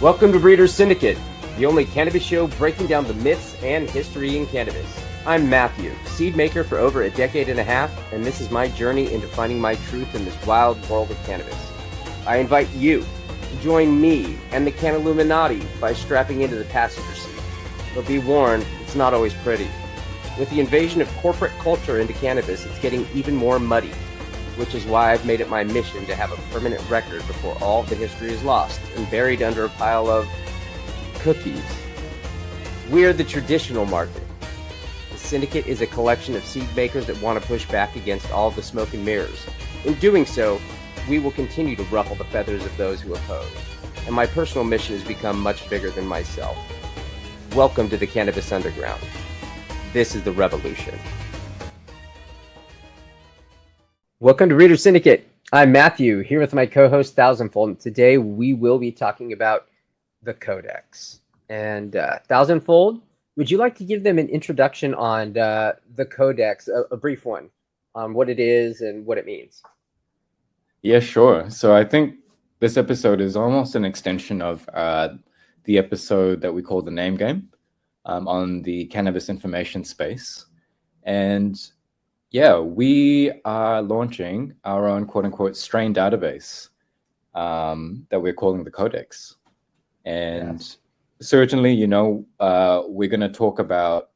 Welcome to Breeders Syndicate, the only cannabis show breaking down the myths and history in cannabis. I'm Matthew, seed maker for over a decade and a half, and this is my journey into finding my truth in this wild world of cannabis. I invite you to join me and the Cannaluminati by strapping into the passenger seat. But be warned, it's not always pretty. With the invasion of corporate culture into cannabis, it's getting even more muddy, which is why I've made it my mission to have a permanent record before all the history is lost and buried under a pile of cookies. We're the traditional market. The Syndicate is a collection of seed makers that want to push back against all the smoke and mirrors. In doing so, we will continue to ruffle the feathers of those who oppose. And my personal mission has become much bigger than myself. Welcome to the Cannabis Underground. This is the revolution. Welcome to Reader Syndicate. I'm Matthew, here with my co-host Thousandfold, and today we will be talking about the CODEX. And Thousandfold, would you like to give them an introduction on the CODEX, a brief one, on what it is and what it means? Yeah, sure. So I think this episode is almost an extension of the episode that we call the Name Game on the cannabis information space. And yeah, we are launching our own quote-unquote strain database that we're calling the CODEX. And certainly, we're going to talk about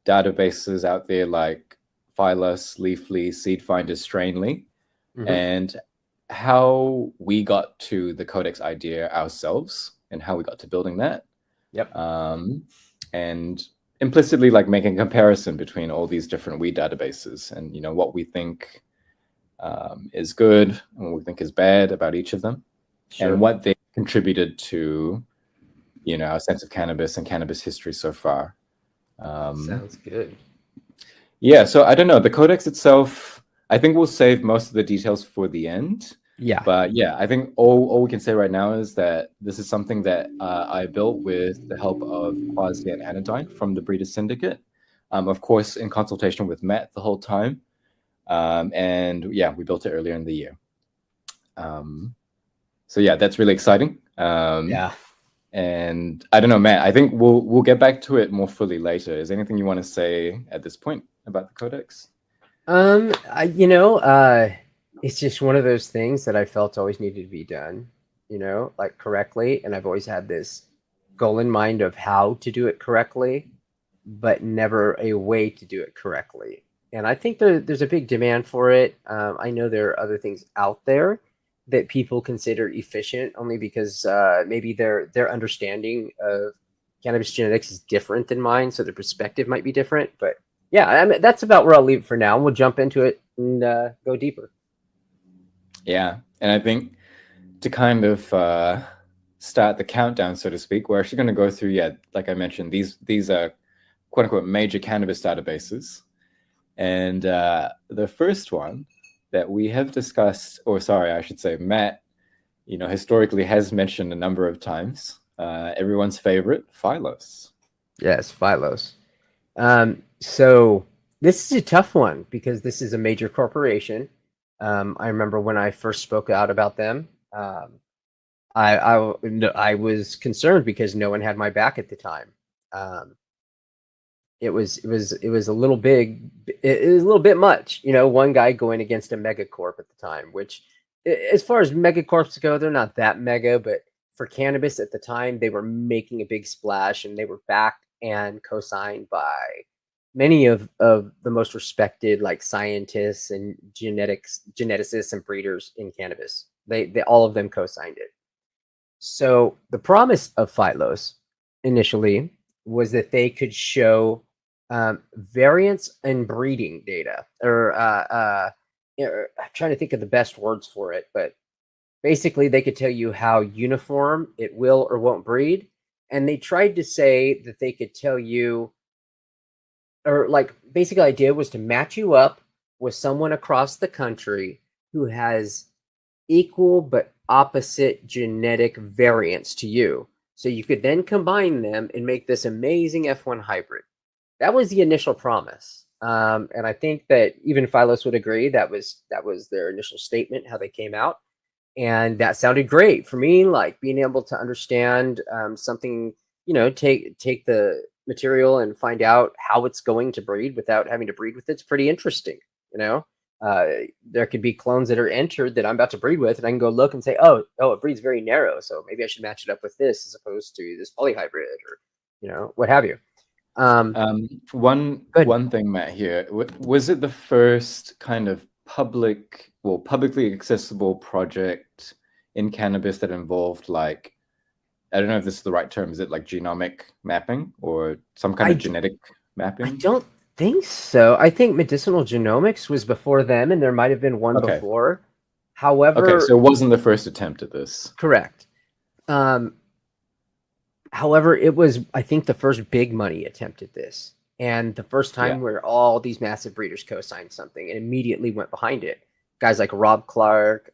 databases out there like Phylos, Leafly, Seedfinder, Strainly, and how we got to the CODEX idea ourselves and how we got to building that. And implicitly like making a comparison between all these different weed databases and what we think is good and what we think is bad about each of them, and what they contributed to our sense of cannabis and cannabis history so far. Sounds good. Yeah, so I don't know, the CODEX itself, I think we'll save most of the details for the end. But yeah, I think all we can say right now is that this is something that I built with the help of Quasi and Anodyne from the Breeders Syndicate. Of course, in consultation with Matt the whole time. And yeah, we built it earlier in the year. So yeah, that's really exciting. And I don't know, Matt, I think we'll get back to it more fully later. Is there anything you want to say at this point about the CODEX? It's just one of those things that I felt always needed to be done, like correctly. And I've always had this goal in mind of how to do it correctly, but never a way to do it correctly. And I think there's a big demand for it. I know there are other things out there that people consider efficient only because maybe their understanding of cannabis genetics is different than mine, so their perspective might be different. But yeah, I mean, that's about where I'll leave it for now. We'll jump into it and go deeper. Yeah, and I think to kind of start the countdown, so to speak, we're actually going to go through, like I mentioned, these are quote-unquote major cannabis databases. And the first one that we have discussed, or sorry, I should say Matt, historically has mentioned a number of times, everyone's favorite, Phylos. Yes, Phylos. So this is a tough one because this is a major corporation. I remember when I first spoke out about them, I was concerned because no one had my back at the time. It was a little big. It was a little bit much, one guy going against a megacorp at the time, which as far as megacorps go, they're not that mega, but for cannabis at the time, they were making a big splash and they were backed and co-signed by many of the most respected like scientists and geneticists and breeders in cannabis. They all of them co-signed it. So the promise of Phylos initially was that they could show variance in breeding data, or I'm trying to think of the best words for it, but basically they could tell you how uniform it will or won't breed. And they tried to say that they could tell you, or like basic idea was to match you up with someone across the country who has equal but opposite genetic variants to you. So you could then combine them and make this amazing F1 hybrid. That was the initial promise. And I think that even Phylos would agree that was their initial statement, how they came out. And that sounded great for me, like being able to understand something, take the material and find out how it's going to breed without having to breed with it's pretty interesting. you know uh, there could be clones that are entered that I'm about to breed with, and I can go look and say, oh, it breeds very narrow, so maybe I should match it up with this as opposed to this polyhybrid, or what have you. Good. One thing, Matt, here, was it the first kind of publicly accessible project in cannabis that involved, like, I don't know if this is the right term, is it like genomic mapping or some kind of genetic mapping? I don't think so. I think medicinal genomics was before them, and there might have been one before. However, okay, so it wasn't the first attempt at this. Correct. However, it was, I think, the first big money attempt at this, and the first time where all these massive breeders co-signed something and immediately went behind it. Guys like Rob Clark,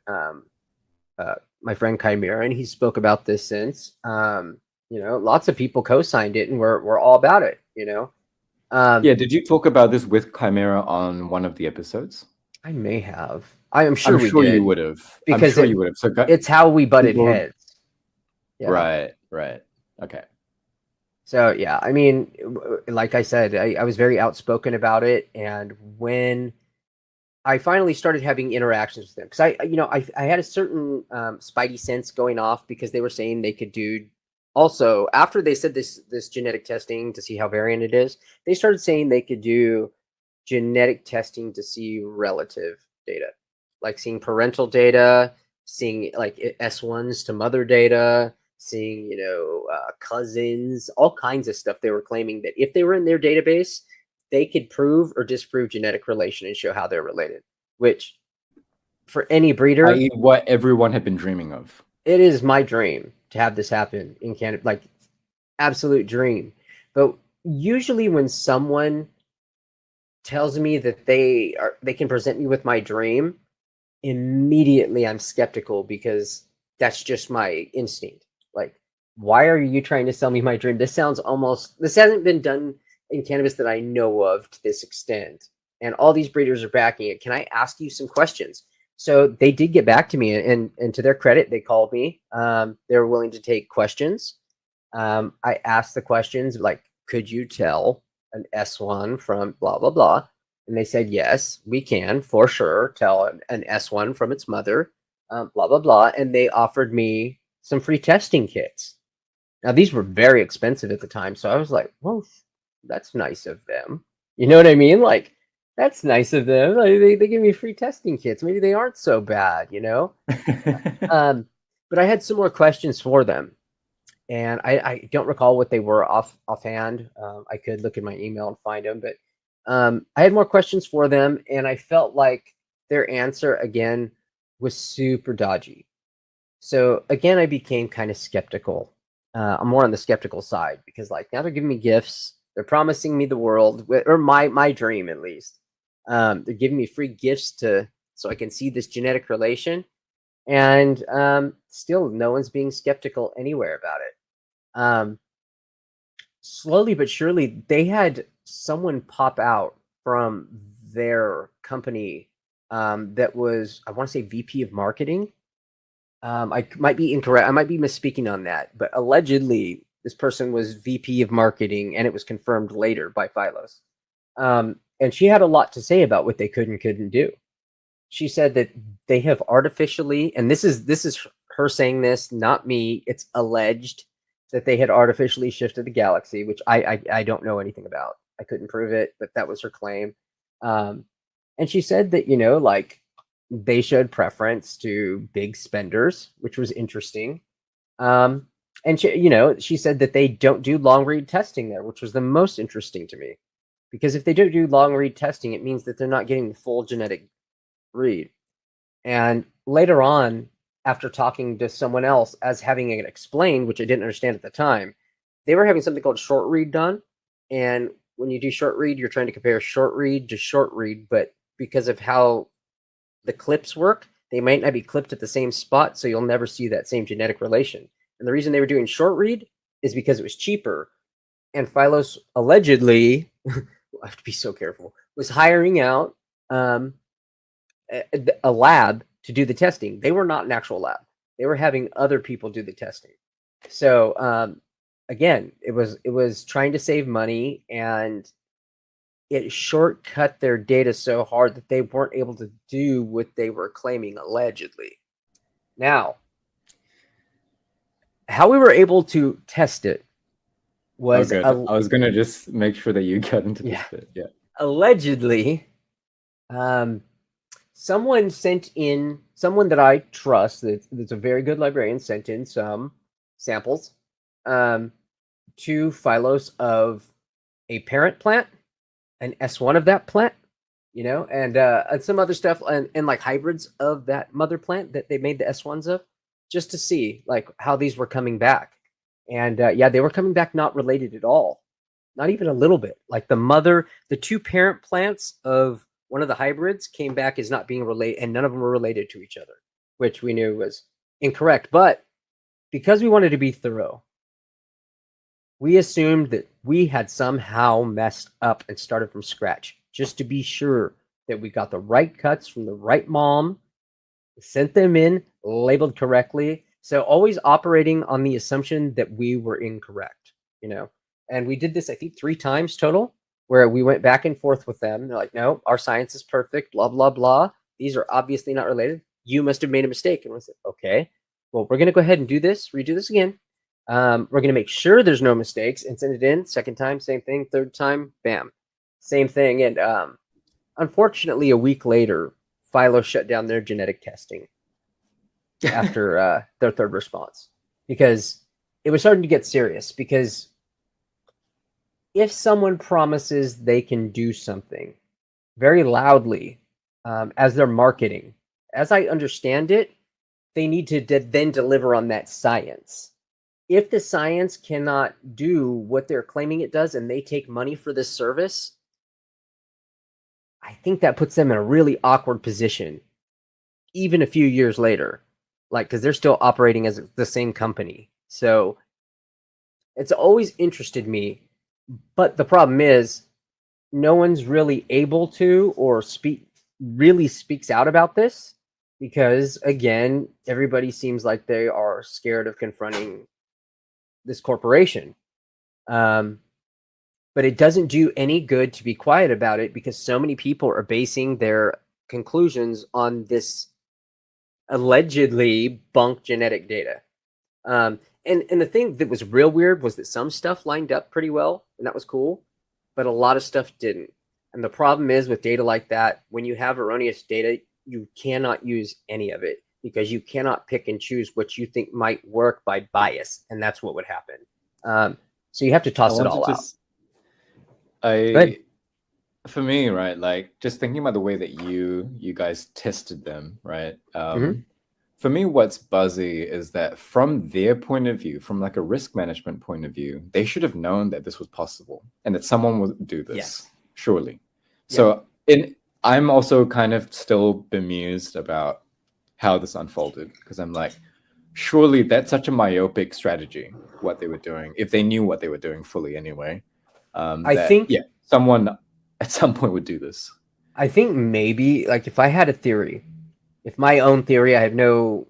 my friend Chimera, and he spoke about this since. Lots of people co-signed it, and we're all about it. Did you talk about this with Chimera on one of the episodes? I may have. I'm sure you would have. Because I'm sure you would have. So it's how we butted heads. Yeah. Right. Okay. So yeah, I mean, like I said, I was very outspoken about it, and when I finally started having interactions with them, because I had a certain spidey sense going off, because they were saying they could do. Also, after they said this genetic testing to see how variant it is, they started saying they could do genetic testing to see relative data, like seeing parental data, seeing like S1s to mother data, seeing cousins, all kinds of stuff. They were claiming that if they were in their database, they could prove or disprove genetic relation and show how they're related, which for any breeder, i.e. what everyone had been dreaming of. It is my dream to have this happen in Canada, like absolute dream. But usually when someone tells me that they can present me with my dream, immediately I'm skeptical, because that's just my instinct. Like, why are you trying to sell me my dream? This hasn't been done in cannabis that I know of to this extent. And all these breeders are backing it. Can I ask you some questions? So they did get back to me, and to their credit, they called me. They were willing to take questions. I asked the questions like, could you tell an S1 from blah, blah, blah? And they said, yes, we can for sure tell an S1 from its mother, blah, blah, blah. And they offered me some free testing kits. Now, these were very expensive at the time. So I was like, well, that's nice of them. You know what I mean? Like, that's nice of them. Like, they give me free testing kits. Maybe they aren't so bad, But I had some more questions for them. And I don't recall what they were offhand. I could look in my email and find them. But I had more questions for them. And I felt like their answer, again, was super dodgy. So, again, I became kind of skeptical. I'm more on the skeptical side, because, like, now they're giving me gifts. They're promising me the world, or my dream at least. They're giving me free gifts so I can see this genetic relation, and still no one's being skeptical anywhere about it. Slowly but surely, they had someone pop out from their company that was, I want to say, VP of marketing. I might be incorrect. I might be misspeaking on that, but allegedly this person was VP of marketing, and it was confirmed later by Phylos. And she had a lot to say about what they could and couldn't do. She said that they have artificially, and this is her saying this, not me. It's alleged that they had artificially shifted the galaxy, which I don't know anything about. I couldn't prove it, but that was her claim. And she said that, like, they showed preference to big spenders, which was interesting. And she said that they don't do long read testing there, which was the most interesting to me. Because if they don't do long read testing, it means that they're not getting the full genetic read. And later on, after talking to someone else, as having it explained, which I didn't understand at the time, they were having something called short read done. And when you do short read, you're trying to compare short read to short read. But because of how the clips work, they might not be clipped at the same spot, so you'll never see that same genetic relation. And the reason they were doing short read is because it was cheaper. And Phylos allegedly, I have to be so careful, was hiring out a lab to do the testing. They were not an actual lab. They were having other people do the testing. So again, it was trying to save money, and it shortcut their data so hard that they weren't able to do what they were claiming allegedly. Now, how we were able to test it was I was gonna just make sure that you got into this bit. Yeah. Allegedly, someone that I trust, that's a very good librarian, sent in some samples to Phylos of a parent plant, an S1 of that plant, and some other stuff, and like hybrids of that mother plant that they made the S1s of, just to see like how these were coming back. And they were coming back not related at all, not even a little bit. Like the two parent plants of one of the hybrids came back as not being related, and none of them were related to each other, which we knew was incorrect. But because we wanted to be thorough, we assumed that we had somehow messed up and started from scratch, just to be sure that we got the right cuts from the right mom, sent them in, labeled correctly. So always operating on the assumption that we were incorrect, And we did this, I think, 3 times total, where we went back and forth with them. They're like, no, our science is perfect, blah, blah, blah. These are obviously not related. You must have made a mistake. And we said, okay, well, we're going to go ahead and redo this again. We're going to make sure there's no mistakes and send it in. Second time, same thing. Third time, bam, same thing. And unfortunately, a week later, Philo shut down their genetic testing after their third response, because it was starting to get serious. Because if someone promises they can do something very loudly as they're marketing, as I understand it, they need to then deliver on that science. If the science cannot do what they're claiming it does, and they take money for this service, I think that puts them in a really awkward position, even a few years later, because they're still operating as the same company. So it's always interested me, but the problem is no one's really able to or speaks out about this, because again, everybody seems like they are scared of confronting this corporation. But it doesn't do any good to be quiet about it, because so many people are basing their conclusions on this allegedly bunk genetic data. And the thing that was real weird was that some stuff lined up pretty well, and that was cool, but a lot of stuff didn't. And the problem is with data like that, when you have erroneous data, you cannot use any of it, because you cannot pick and choose what you think might work by bias, and that's what would happen. So you have to toss it all out. For me, right, like just thinking about the way that you guys tested them, right? For me, what's buzzy is that from their point of view, from like a risk management point of view, they should have known that this was possible and that someone would do this, surely. Yeah. So I'm also kind of still bemused about how this unfolded, because I'm like, surely that's such a myopic strategy, what they were doing, if they knew what they were doing fully anyway. I think someone at some point would do this. I think maybe, like, if I had a theory, if my own theory, I have no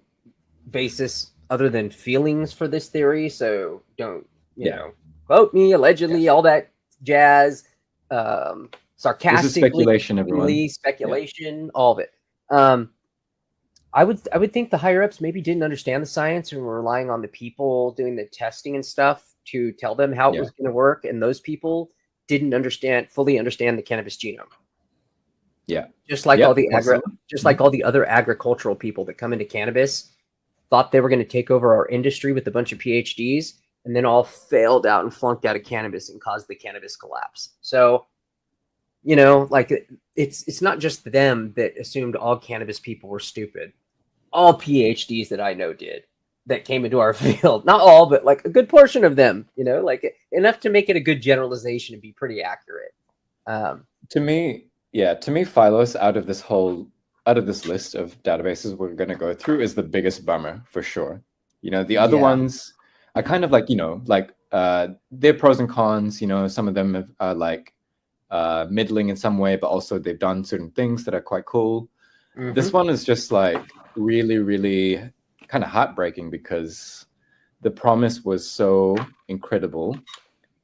basis other than feelings for this theory, so don't, you know, quote me, allegedly, all that jazz, sarcastically, this is speculation, everyone. Speculation, all of it. I would think the higher ups maybe didn't understand the science and were relying on the people doing the testing and stuff to tell them how it was going to work, and those people didn't fully understand the cannabis genome. Yeah, just like all the like all the other agricultural people that come into cannabis thought they were going to take over our industry with a bunch of PhDs, and then all failed out and flunked out of cannabis and caused the cannabis collapse. So, you know, like it's not just them that assumed all cannabis people were stupid. All PhDs that I know did, that came into our field. Not all, but like a good portion of them, you know, like enough to make it a good generalization and be pretty accurate. To me, Phylos, out of this list of databases we're going to go through, is the biggest bummer for sure. You know, the other ones are kind of like, you know, like they're pros and cons. You know, some of them are like middling in some way, but also they've done certain things that are quite cool. This one is just like really, really kind of heartbreaking because the promise was so incredible,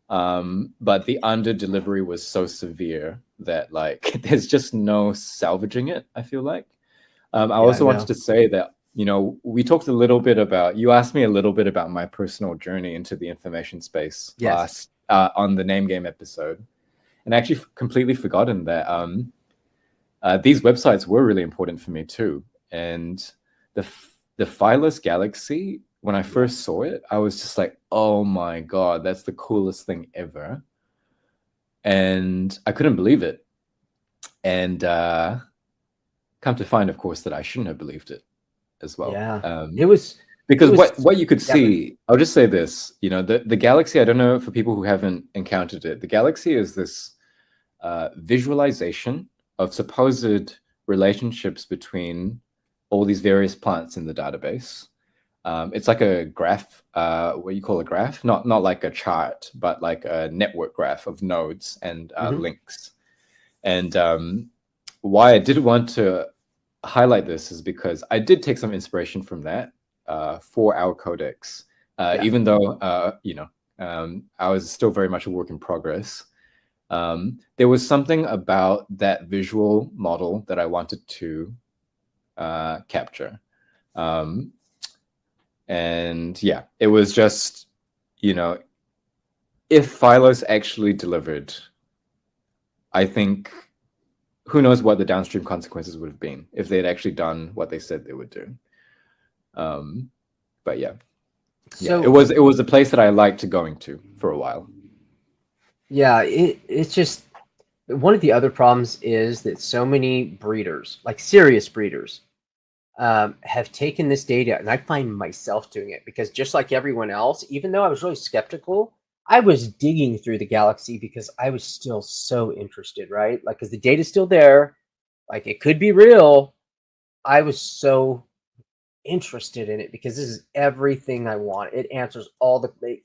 but the under delivery was so severe that like there's just no salvaging it, I feel like. I also wanted to say that, you know, we talked a little bit about, you asked me a little bit about my personal journey into the information space last on the name game episode, and I actually completely forgotten that these websites were really important for me too. And the Phylos Galaxy, when I first saw it, I was just like, oh my God, that's the coolest thing ever. And I couldn't believe it. And come to find, of course, that I shouldn't have believed it as well. Yeah. Because what you could see, I'll just say this, you know, the Galaxy, I don't know, for people who haven't encountered it, the Galaxy is this visualization of supposed relationships between all these various plants in the database. It's like a graph, what you call a graph, not like a chart, but like a network graph of nodes and links. And why I did want to highlight this is because I did take some inspiration from that for our codex, even though, you know, I was still very much a work in progress. There was something about that visual model that I wanted to capture. And yeah, it was just, you know, if Phylos actually delivered, I think, who knows what the downstream consequences would have been if they had actually done what they said they would do. But yeah, so, it was a place that I liked going to for a while. Yeah, it's just, one of the other problems is that so many breeders, like serious breeders, have taken this data, and I find myself doing it because just like everyone else, even though I was really skeptical, I was digging through the Galaxy because I was still so interested, right? Like, because the data's still there, like it could be real. I was so interested in it because this is everything I want. It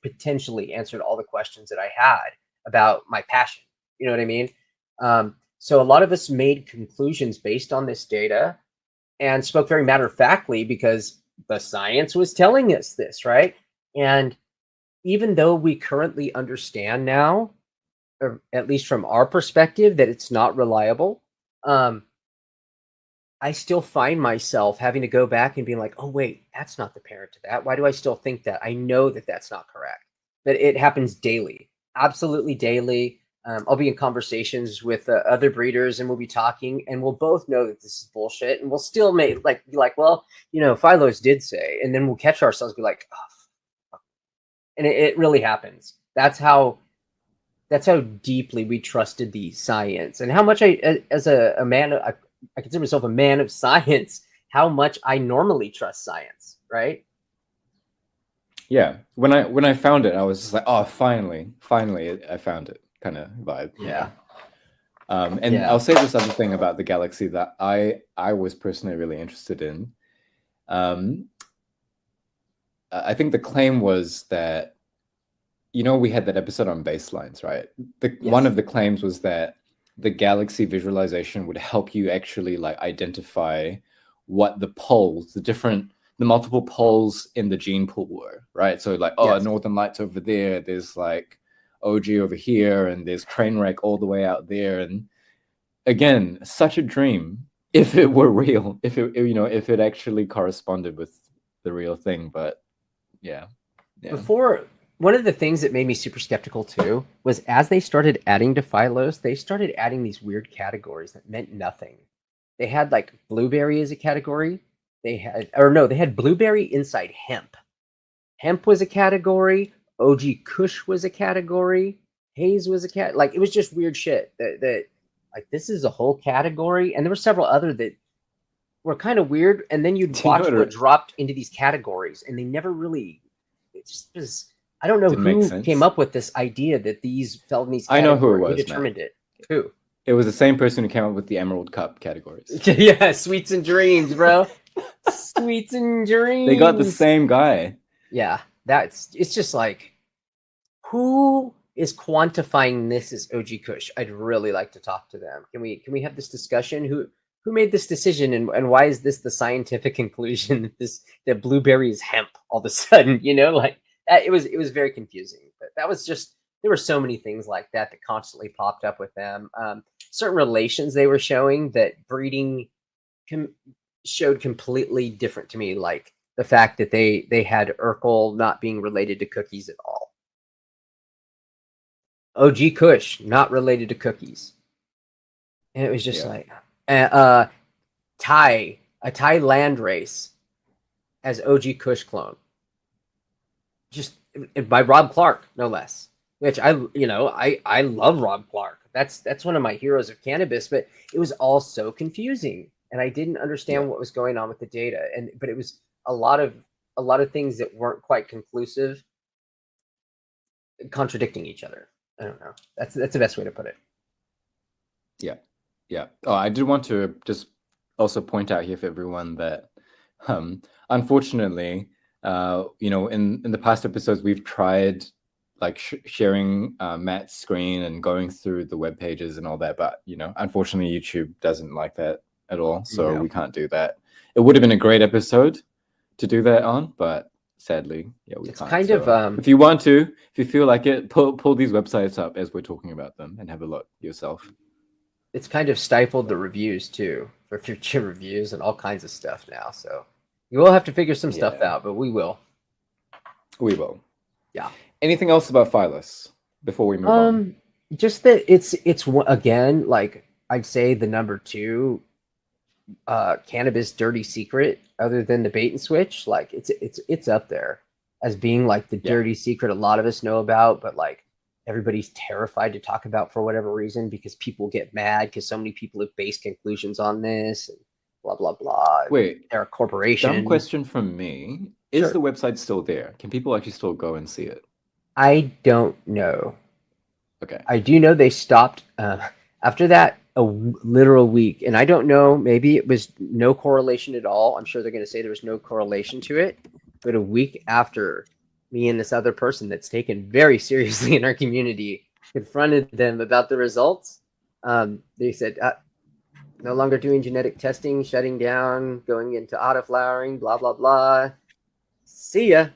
potentially answered all the questions that I had about my passion. You know what I mean? So a lot of us made conclusions based on this data and spoke very matter-of-factly because the science was telling us this, right? And even though we currently understand now, or at least from our perspective, that it's not reliable, I still find myself having to go back and being like, oh, wait, that's not the parent to that. Why do I still think that? I know that that's not correct. But it happens daily, absolutely daily. I'll be in conversations with other breeders, and we'll be talking, and we'll both know that this is bullshit, and we'll still be like, well, you know, Phylos did say, and then we'll catch ourselves be like, oh, fuck. And it really happens. That's how deeply we trusted the science, and how much as a man, I consider myself a man of science, how much I normally trust science, right? Yeah, when I found it, I was just like, oh, finally, I found it, kind of vibe. Yeah. And I'll say this other thing about the Galaxy that I was personally really interested in. I think the claim was that, you know, we had that episode on baselines, right? One of the claims was that the Galaxy visualization would help you actually like identify what the poles, the multiple poles in the gene pool were, right? So like, Northern Lights over there, there's like OG over here, and there's Trainwreck all the way out there. And again, such a dream if it were real, if it actually corresponded with the real thing. But yeah. One of the things that made me super skeptical too was as they started adding to Phylos, they started adding these weird categories that meant nothing. They had like blueberry as a category. They had blueberry inside hemp. Hemp was a category. OG Kush was a category. Haze was a cat. Like, it was just weird shit that like, this is a whole category. And there were several other that were kind of weird. And then you'd watch what dropped into these categories, and they never really, it just was, I don't know who came up with this idea that these fell in these categories. I know who it was. Who determined it? Who? It was the same person who came up with the Emerald Cup categories. Yeah, Sweets and Dreams, bro. Sweets and Dreams. They got the same guy. Yeah, it's just like, who is quantifying this as OG Kush? I'd really like to talk to them. Can we have this discussion? who made this decision, and why is this the scientific conclusion that blueberry is hemp all of a sudden? Like that, it was very confusing. But that was just, there were so many things like that constantly popped up with them. Certain relations they were showing that breeding showed completely different to me, like the fact that they had Urkel not being related to cookies at all. OG Kush not related to cookies. And it was just like a Thai land race as OG Kush clone. Just by Rob Clark, no less. Which I love Rob Clark. That's one of my heroes of cannabis, but it was all so confusing. And I didn't understand what was going on with the data. But it was a lot of things that weren't quite conclusive, contradicting each other. I don't know. That's the best way to put it. Yeah. Oh, I did want to just also point out here for everyone that, unfortunately, in the past episodes, we've tried like sharing Matt's screen and going through the web pages and all that, but unfortunately, YouTube doesn't like that at all, so we can't do that. It would have been a great episode to do that on, but sadly, we can't. Kind of. If you want to, if you feel like it, pull these websites up as we're talking about them and have a look yourself. It's kind of stifled the reviews too, for future reviews and all kinds of stuff now. So you will have to figure some stuff out, but we will. We will. Yeah. Anything else about Phylos before we move on? Just that it's again, like I'd say the number 2 cannabis dirty secret, other than the bait and switch. Like it's up there as being like the dirty secret a lot of us know about, but like everybody's terrified to talk about for whatever reason, because people get mad because so many people have based conclusions on this and blah blah blah. Wait, they're a corporation. Dumb question from me: is the website still there? Can people actually still go and see it? I don't know. Okay. I do know they stopped after that a literal week, and I don't know. Maybe it was no correlation at all. I'm sure they're going to say there was no correlation to it, but a week after, me and this other person that's taken very seriously in our community confronted them about the results. They said, no longer doing genetic testing, shutting down, going into autoflowering, blah, blah, blah. See ya.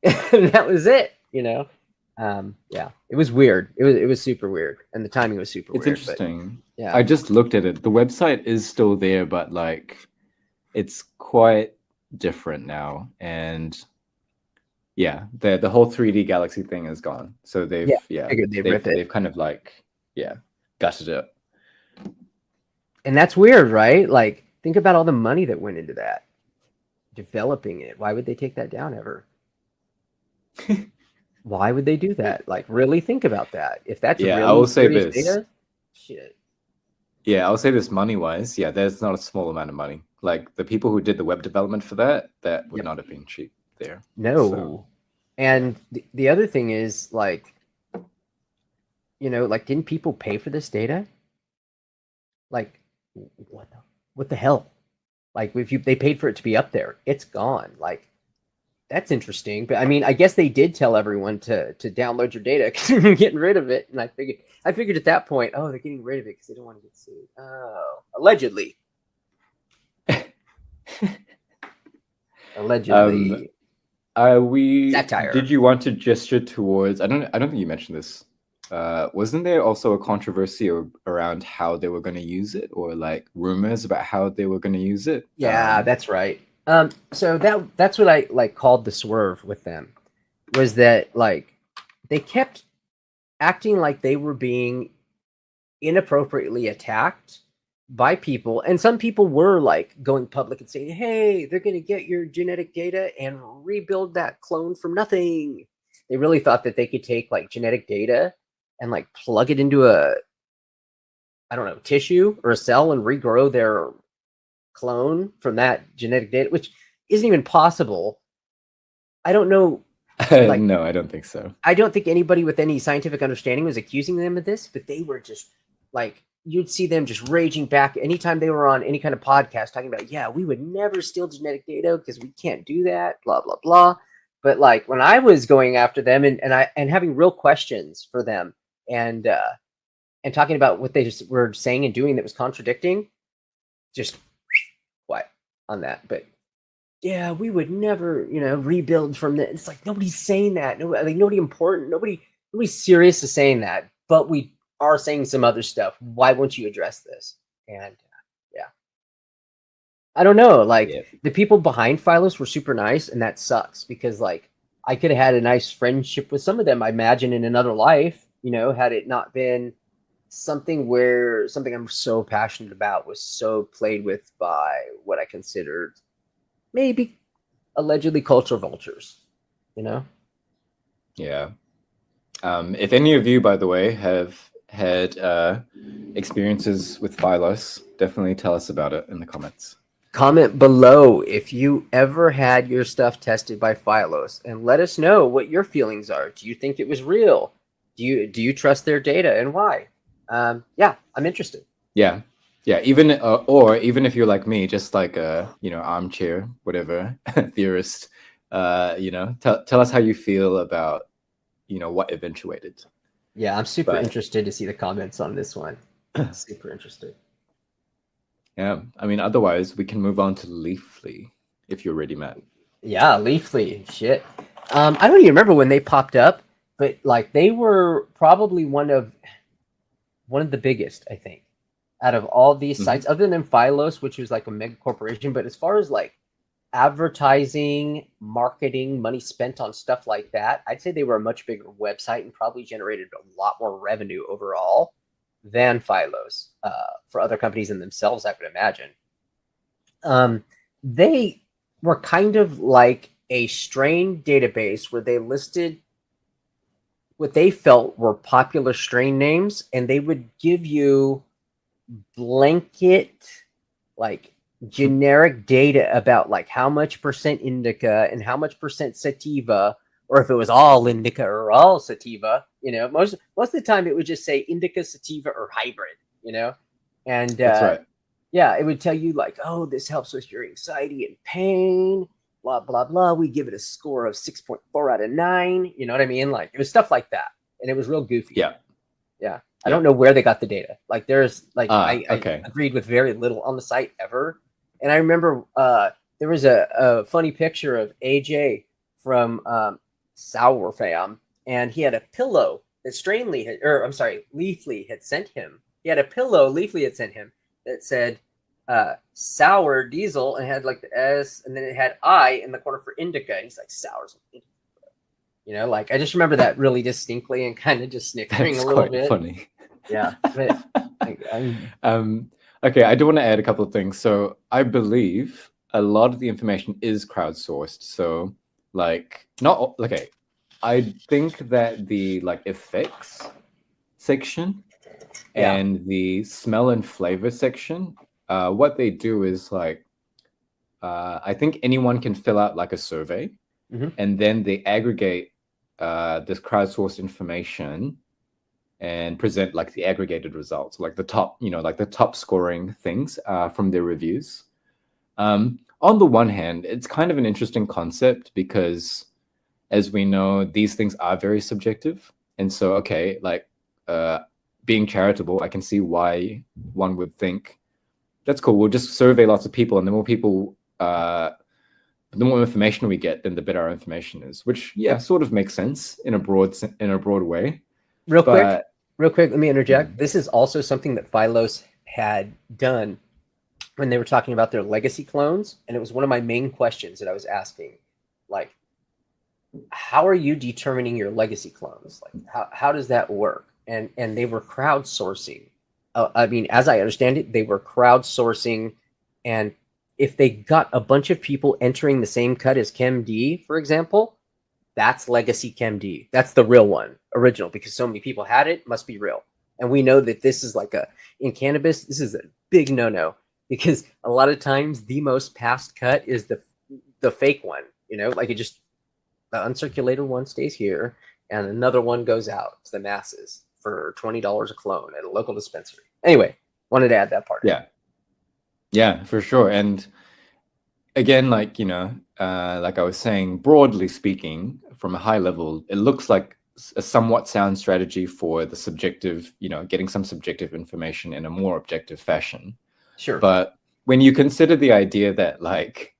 And that was it, it was weird. It was super weird. And the timing was super weird. It's interesting. But, I just looked at it. The website is still there, but like it's quite different now. And the whole 3D Galaxy thing is gone. So they've kind of like gutted it. And that's weird, right? Like, think about all the money that went into that, developing it. Why would they take that down ever? Why would they do that? Like, really think about that. If that's really I will say this. Data, shit. Yeah, I'll say this money-wise. Yeah, there's not a small amount of money. Like the people who did the web development for that would not have been cheap there. No. So. And the other thing is, like, like, didn't people pay for this data? Like, what the hell? Like, if they paid for it to be up there, it's gone. Like, that's interesting. But I mean, I guess they did tell everyone to download your data because they're getting rid of it. And I figured at that point, they're getting rid of it because they don't want to get sued. Oh, allegedly. Allegedly. Satire. Did you want to gesture towards? I don't think you mentioned this. Wasn't there also a controversy around how they were going to use it, or like rumors about how they were going to use it? Yeah, that's right. So that's what I like called the swerve with them, was that like they kept acting like they were being inappropriately attacked by people, and some people were like going public and saying, hey, they're going to get your genetic data and rebuild that clone from nothing. They really thought that they could take like genetic data and like plug it into a tissue or a cell and regrow their clone from that genetic data, which isn't even possible. I don't know. Like, no, I don't think so. I don't think anybody with any scientific understanding was accusing them of this, but they were just like, you'd see them just raging back anytime they were on any kind of podcast talking about, we would never steal genetic data because we can't do that, blah, blah, blah. But like when I was going after them and having real questions for them and talking about what they just were saying and doing that was contradicting, just quiet on that. But yeah, we would never, rebuild from that. It's like nobody's saying that. Nobody important, nobody serious is saying that. But we are saying some other stuff. Why won't you address this? And yeah, I don't know. Like Yeah. the people behind Phylos were super nice, and that sucks because like I could have had a nice friendship with some of them. I imagine in another life, had it not been something I'm so passionate about was so played with by what I considered maybe allegedly cultural vultures, Yeah. If any of you, by the way, have had experiences with Phylos, definitely tell us about it in the comments. Comment below if you ever had your stuff tested by Phylos and let us know what your feelings are. Do you think it was real? Do you trust their data and why? Yeah, I'm interested. Yeah. Even or even if you're like me, just like a armchair whatever theorist, tell us how you feel about what eventuated. Yeah, I'm super interested to see the comments on this one. Super interested. Yeah, I mean, otherwise we can move on to Leafly if you're ready, Matt. Yeah, Leafly, shit. I don't even remember when they popped up, but like they were probably one of the biggest, I think, out of all these sites, other than Phylos, which was like a mega corporation. But as far as like advertising, marketing, money spent on stuff like that, I'd say they were a much bigger website and probably generated a lot more revenue overall than Phylos for other companies and themselves, I would imagine. They were kind of like a strain database where they listed what they felt were popular strain names, and they would give you blanket, like generic data about like how much percent indica and how much percent sativa, or if it was all indica or all sativa. Most of the time it would just say indica, sativa, or hybrid. And That's right. yeah, it would tell you like, oh, this helps with your anxiety and pain, blah blah blah. We give it a score of 6.4 out of 9. You know what I mean? Like it was stuff like that, and it was real goofy. Yeah. I don't know where they got the data. Like there's like I agreed with very little on the site ever. And I remember there was a funny picture of AJ from Sour Fam, and he had a pillow that Leafly had sent him. He had a pillow Leafly had sent him that said sour diesel and had like the S, and then it had I in the corner for indica. And he's like, sour's indica. Like I just remember that really distinctly and kind of just snickering a little bit. Funny. Yeah. But, okay, I do want to add a couple of things. So I believe a lot of the information is crowdsourced. So like I think that the like effects section and the smell and flavor section, what they do is like I think anyone can fill out like a survey, and then they aggregate this crowdsourced information and present like the aggregated results, like the top scoring things from their reviews. On the one hand, it's kind of an interesting concept because, as we know, these things are very subjective. And so, okay, like being charitable, I can see why one would think that's cool. We'll just survey lots of people, and the more people, the more information we get, then the better our information is. Which, sort of makes sense in a broad way. Real quick, let me interject. This is also something that Phylos had done when they were talking about their legacy clones, and it was one of my main questions that I was asking, like, how are you determining your legacy clones? Like, how does that work? And they were crowdsourcing. I mean, as I understand it, they were crowdsourcing, and if they got a bunch of people entering the same cut as ChemD, for example, that's legacy ChemD. That's the real one, original, because so many people had it, must be real. And we know that this is like in cannabis, this is a big no-no, because a lot of times the most passed cut is the fake one, like the uncirculated one stays here and another one goes out to the masses for $20 a clone at a local dispensary. Anyway, wanted to add that part. Yeah, for sure. And again, like, like I was saying, broadly speaking, from a high level, it looks like a somewhat sound strategy for the subjective, getting some subjective information in a more objective fashion. Sure. But when you consider the idea that like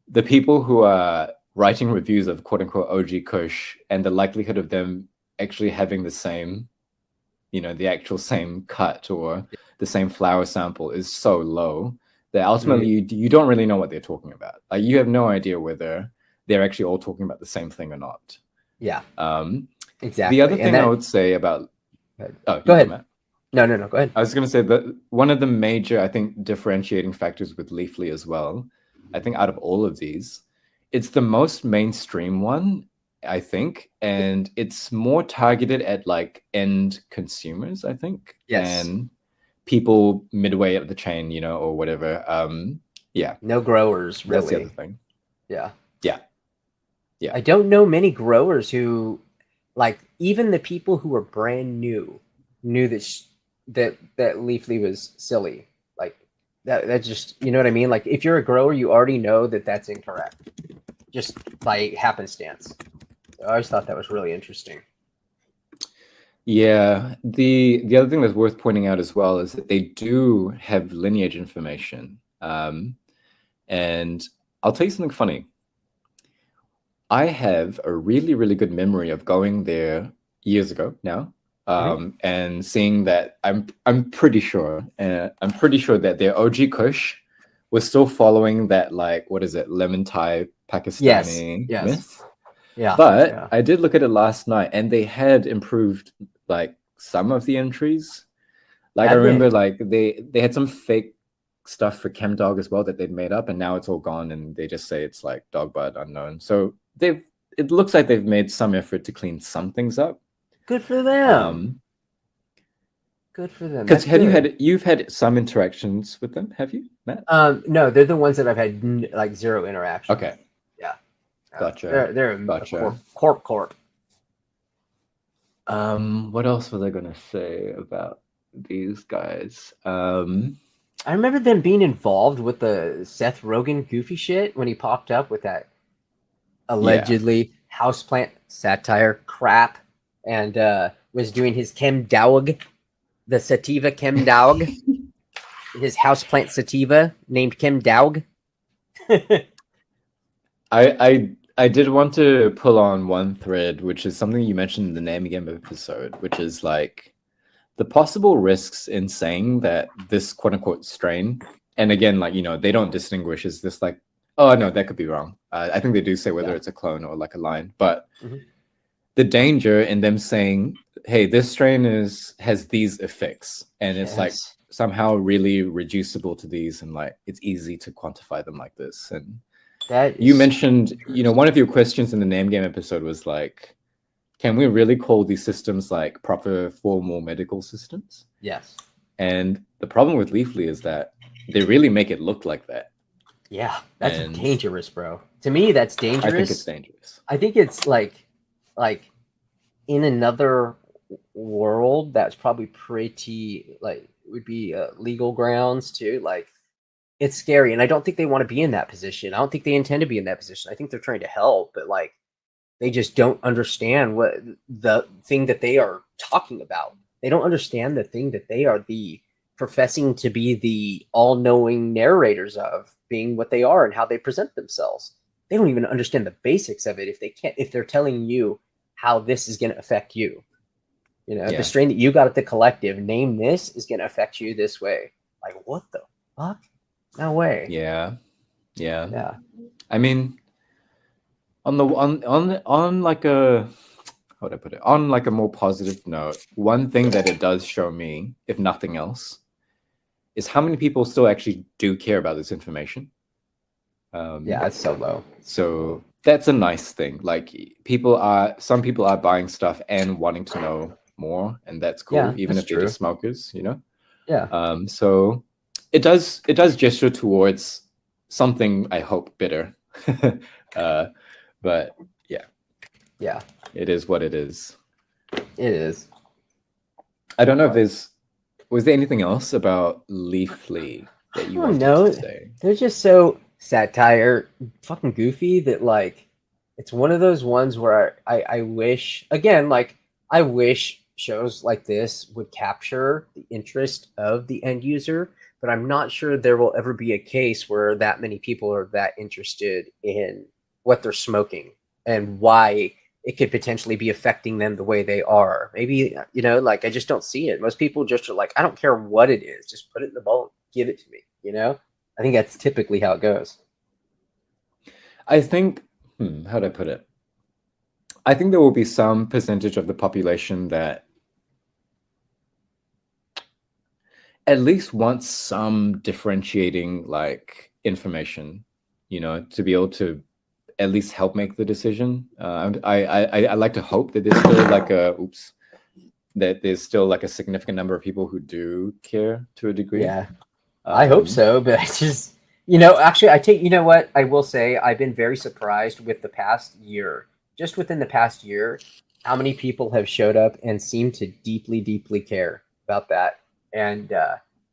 the people who are writing reviews of quote unquote OG Kush and the likelihood of them actually having the same, the actual same cut or the same flower sample is so low that ultimately you don't really know what they're talking about. Like you have no idea whether they're actually all talking about the same thing or not. Yeah. Exactly. The other thing I would say about go ahead. Matt. No, go ahead. I was going to say that one of the major, I think, differentiating factors with Leafly as well, I think out of all of these, it's the most mainstream one, I think, and it's more targeted at like end consumers, I think, than people midway up the chain, or whatever. Yeah. No growers, really. That's the other thing. Yeah. Yeah. I don't know many growers who, like, even the people who were brand new knew that Leafly was silly. Like that just, you know what I mean? Like if you're a grower, you already know that that's incorrect, just by happenstance. So I always thought that was really interesting. Yeah, the other thing that's worth pointing out as well is that they do have lineage information. And I'll tell you something funny. I have a really, really good memory of going there years ago now, and seeing that I'm pretty sure that their OG Kush was still following that, like, what is it, lemon Thai Pakistani myth. Yeah. But I did look at it last night, and they had improved like some of the entries. Like I remember, like they had some fake stuff for ChemDog as well that they'd made up, and now it's all gone, and they just say it's like dog bud unknown. So it looks like they've made some effort to clean some things up. Good for them. Good for them. Because you've had some interactions with them, have you, Matt? No, they're the ones that I've had like zero interaction. Okay. Yeah. Gotcha. They're gotcha. Corp. What else was I gonna say about these guys? I remember them being involved with the Seth Rogen goofy shit when he popped up with that allegedly houseplant satire crap, and was doing his ChemDog, the sativa ChemDog, his houseplant sativa named ChemDog. I did want to pull on one thread, which is something you mentioned in the Name Game episode, which is like the possible risks in saying that this quote unquote strain, and again, like, they don't distinguish, is this like, oh no, that could be wrong. I think they do say whether it's a clone or like a line, but the danger in them saying, hey, this strain has these effects, and it's like somehow really reducible to these, and like it's easy to quantify them like this. And you mentioned, one of your questions in the Name Game episode was like, can we really call these systems like proper formal medical systems? Yes. And the problem with Leafly is that they really make it look like that. Yeah, that's dangerous, bro. To me, that's dangerous. I think it's dangerous. I think it's like in another world, that's probably pretty, like, would be legal grounds too. Like, it's scary, and I don't think they want to be in that position. I don't think they intend to be in that position. I think they're trying to help, but like they just don't understand what the thing that they are talking about. They don't understand the thing that they are professing to be the all-knowing narrators of, being what they are and how they present themselves. They don't even understand the basics of it if they're telling you how this is going to affect you. The strain that you got at the collective, name this, is going to affect you this way. Like, what the fuck? No way. Yeah. I mean, on like a, how would I put it? On like a more positive note, one thing that it does show me, if nothing else, is how many people still actually do care about this information. It's so low. So that's a nice thing. Like some people are buying stuff and wanting to know more, and that's cool, even if they're just smokers, Yeah. So it does gesture towards something, I hope, better. But yeah, it is what it is. It is. I don't know if was there anything else about Leafly that you wanted to say? They're just so satire, fucking goofy, that like it's one of those ones where I wish, again, like I wish shows like this would capture the interest of the end user, but I'm not sure there will ever be a case where that many people are that interested in what they're smoking and why it could potentially be affecting them the way they are. Maybe, like I just don't see it. Most people just are like, I don't care what it is, just put it in the bowl, give it to me. I think that's typically how it goes. I think, how do I put it? I think there will be some percentage of the population that at least wants some differentiating like information, to be able to at least help make the decision. I like to hope that there's still like that there's still like a significant number of people who do care to a degree. Yeah, I hope so, but I just, actually, you know what? I will say I've been very surprised with the past year, just within the past year, how many people have showed up and seem to deeply, deeply care about that. And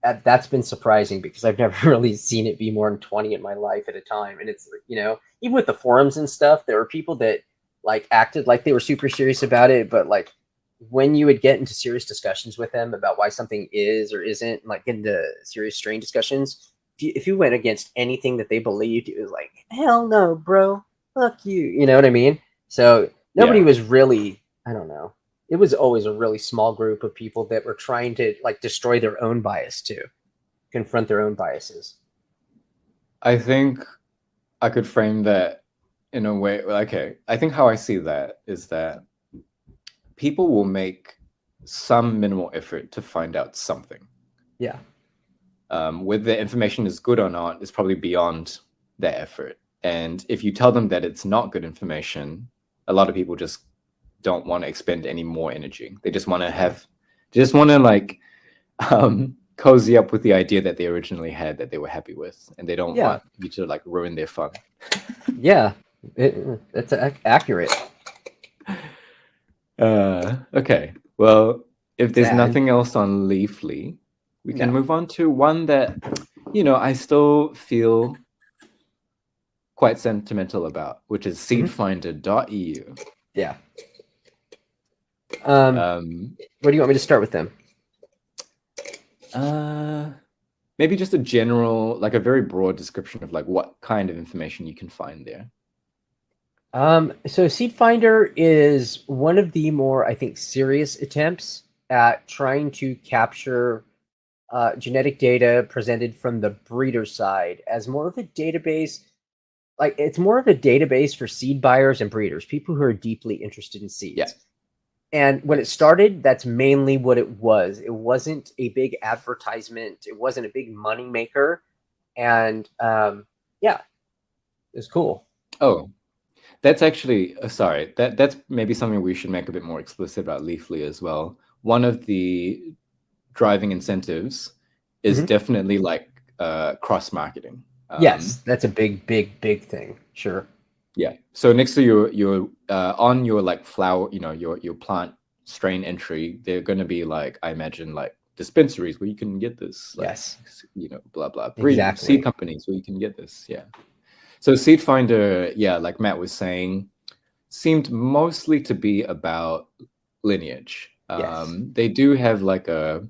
that's been surprising because I've never really seen it be more than 20 in my life at a time. And it's, even with the forums and stuff, there were people that like acted like they were super serious about it, but like when you would get into serious discussions with them about why something is or isn't, like get into serious strain discussions, if you went against anything that they believed, it was like, hell no, bro, fuck you. You know what I mean? So nobody was really, I don't know. It was always a really small group of people that were trying to like destroy their own bias too, confront their own biases. I think I could frame that in a way. Okay, I think how I see that is that people will make some minimal effort to find out something. Yeah. Whether the information is good or not is probably beyond their effort. And if you tell them that it's not good information, a lot of people just don't want to expend any more energy. They just want to like cozy up with the idea that they originally had that they were happy with, and they don't want you to like ruin their fun. Yeah, that's accurate. Okay, well, if there's nothing else on Leafly, we can move on to one that I still feel quite sentimental about, which is Seedfinder.eu. Yeah. Where do you want me to start with them? Maybe just a general, like a very broad description of like what kind of information you can find there. So Seedfinder is one of the more, I think, serious attempts at trying to capture genetic data presented from the breeder side as more of a database. Like it's more of a database for seed buyers and breeders, people who are deeply interested in seeds. Yeah. And when it started, that's mainly what it was. It wasn't a big advertisement. It wasn't a big money maker. And it was cool. Oh, that's actually, sorry, that's maybe something we should make a bit more explicit about Leafly as well. One of the driving incentives is definitely like cross-marketing. Yes, that's a big thing. Sure. Yeah. So next to your on your like flower, your plant strain entry, they're going to be like, I imagine, like dispensaries where you can get this. Like, yes. Blah blah. Seed companies where you can get this. Yeah. So Seedfinder, like Matt was saying, seemed mostly to be about lineage. Yes. They do have like a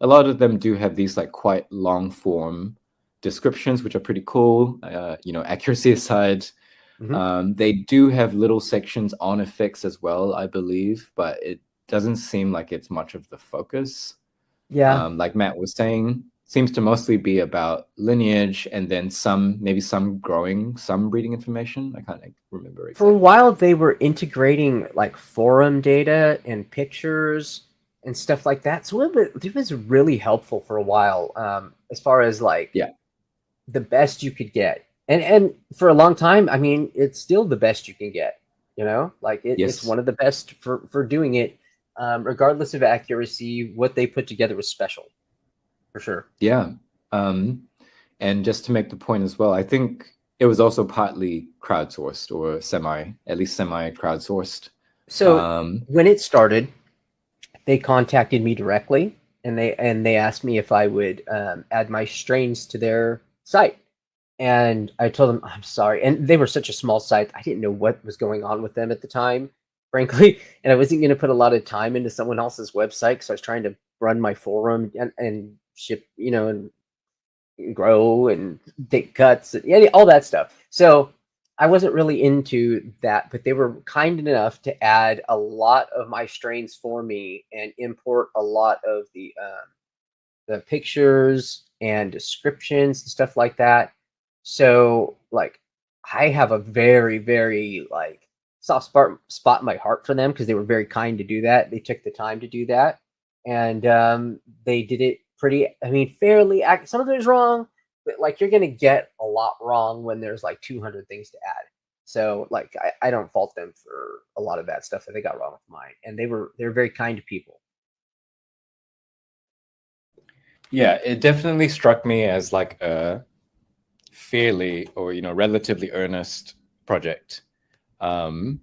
lot of them do have these like quite long form descriptions, which are pretty cool. Accuracy aside. They do have little sections on effects as well, I believe, but it doesn't seem like it's much of the focus. Yeah. Like Matt was saying, seems to mostly be about lineage and then some breeding information. I can't remember exactly. For a while, they were integrating like forum data and pictures and stuff like that. So it was really helpful for a while as far as like the best you could get. And for a long time, I mean, it's still the best you can get, like it's one of the best for doing it, regardless of accuracy. What they put together was special, for sure. Yeah. And just to make the point as well, I think it was also partly crowdsourced or at least semi crowdsourced. So when it started, they contacted me directly and they asked me if I would add my strains to their site. And I told them, I'm sorry. And they were such a small site. I didn't know what was going on with them at the time. frankly, and I wasn't going to put a lot of time into someone else's website because I was trying to run my forum and ship, and grow and take cuts and all that stuff. So I wasn't really into that, but they were kind enough to add a lot of my strains for me and import a lot of the pictures and descriptions and stuff like that. So like I have a very, very like soft spot in my heart for them because they were very kind to do that. They took the time to do that. And they did it pretty, I mean, fairly. Some of it is wrong, but like you're going to get a lot wrong when there's like 200 things to add. So like I don't fault them for a lot of that stuff that they got wrong with mine. And they're very kind to people. Yeah, it definitely struck me as like a fairly or relatively earnest project. And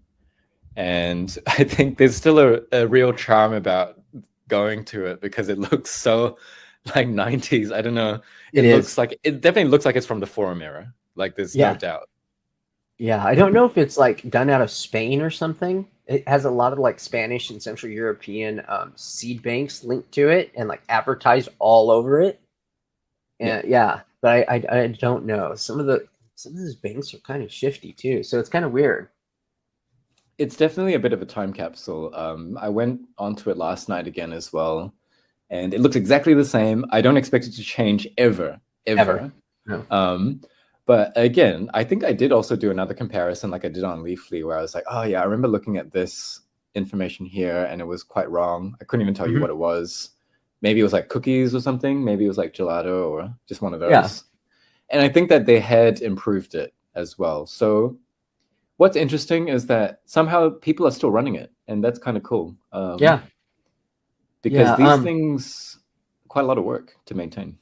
I think there's still a real charm about going to it because it looks so like 90s. I don't know. It definitely looks like it's from the forum era. Like there's no doubt. Yeah, I don't know if it's like done out of Spain or something. It has a lot of like Spanish and Central European seed banks linked to it and like advertised all over it. And but I don't know. Some of those banks are kind of shifty too, so it's kind of weird. It's definitely a bit of a time capsule. I went onto it last night again as well, and it looks exactly the same. I don't expect it to change ever. No. But again, I think I did also do another comparison like I did on Leafly where I was like, oh yeah, I remember looking at this information here and it was quite wrong. I couldn't even tell you what it was. Maybe it was like cookies or something. Maybe it was like gelato or just one of those. Yeah. And I think that they had improved it as well. So what's interesting is that somehow people are still running it. And that's kind of cool. Because these things, quite a lot of work to maintain.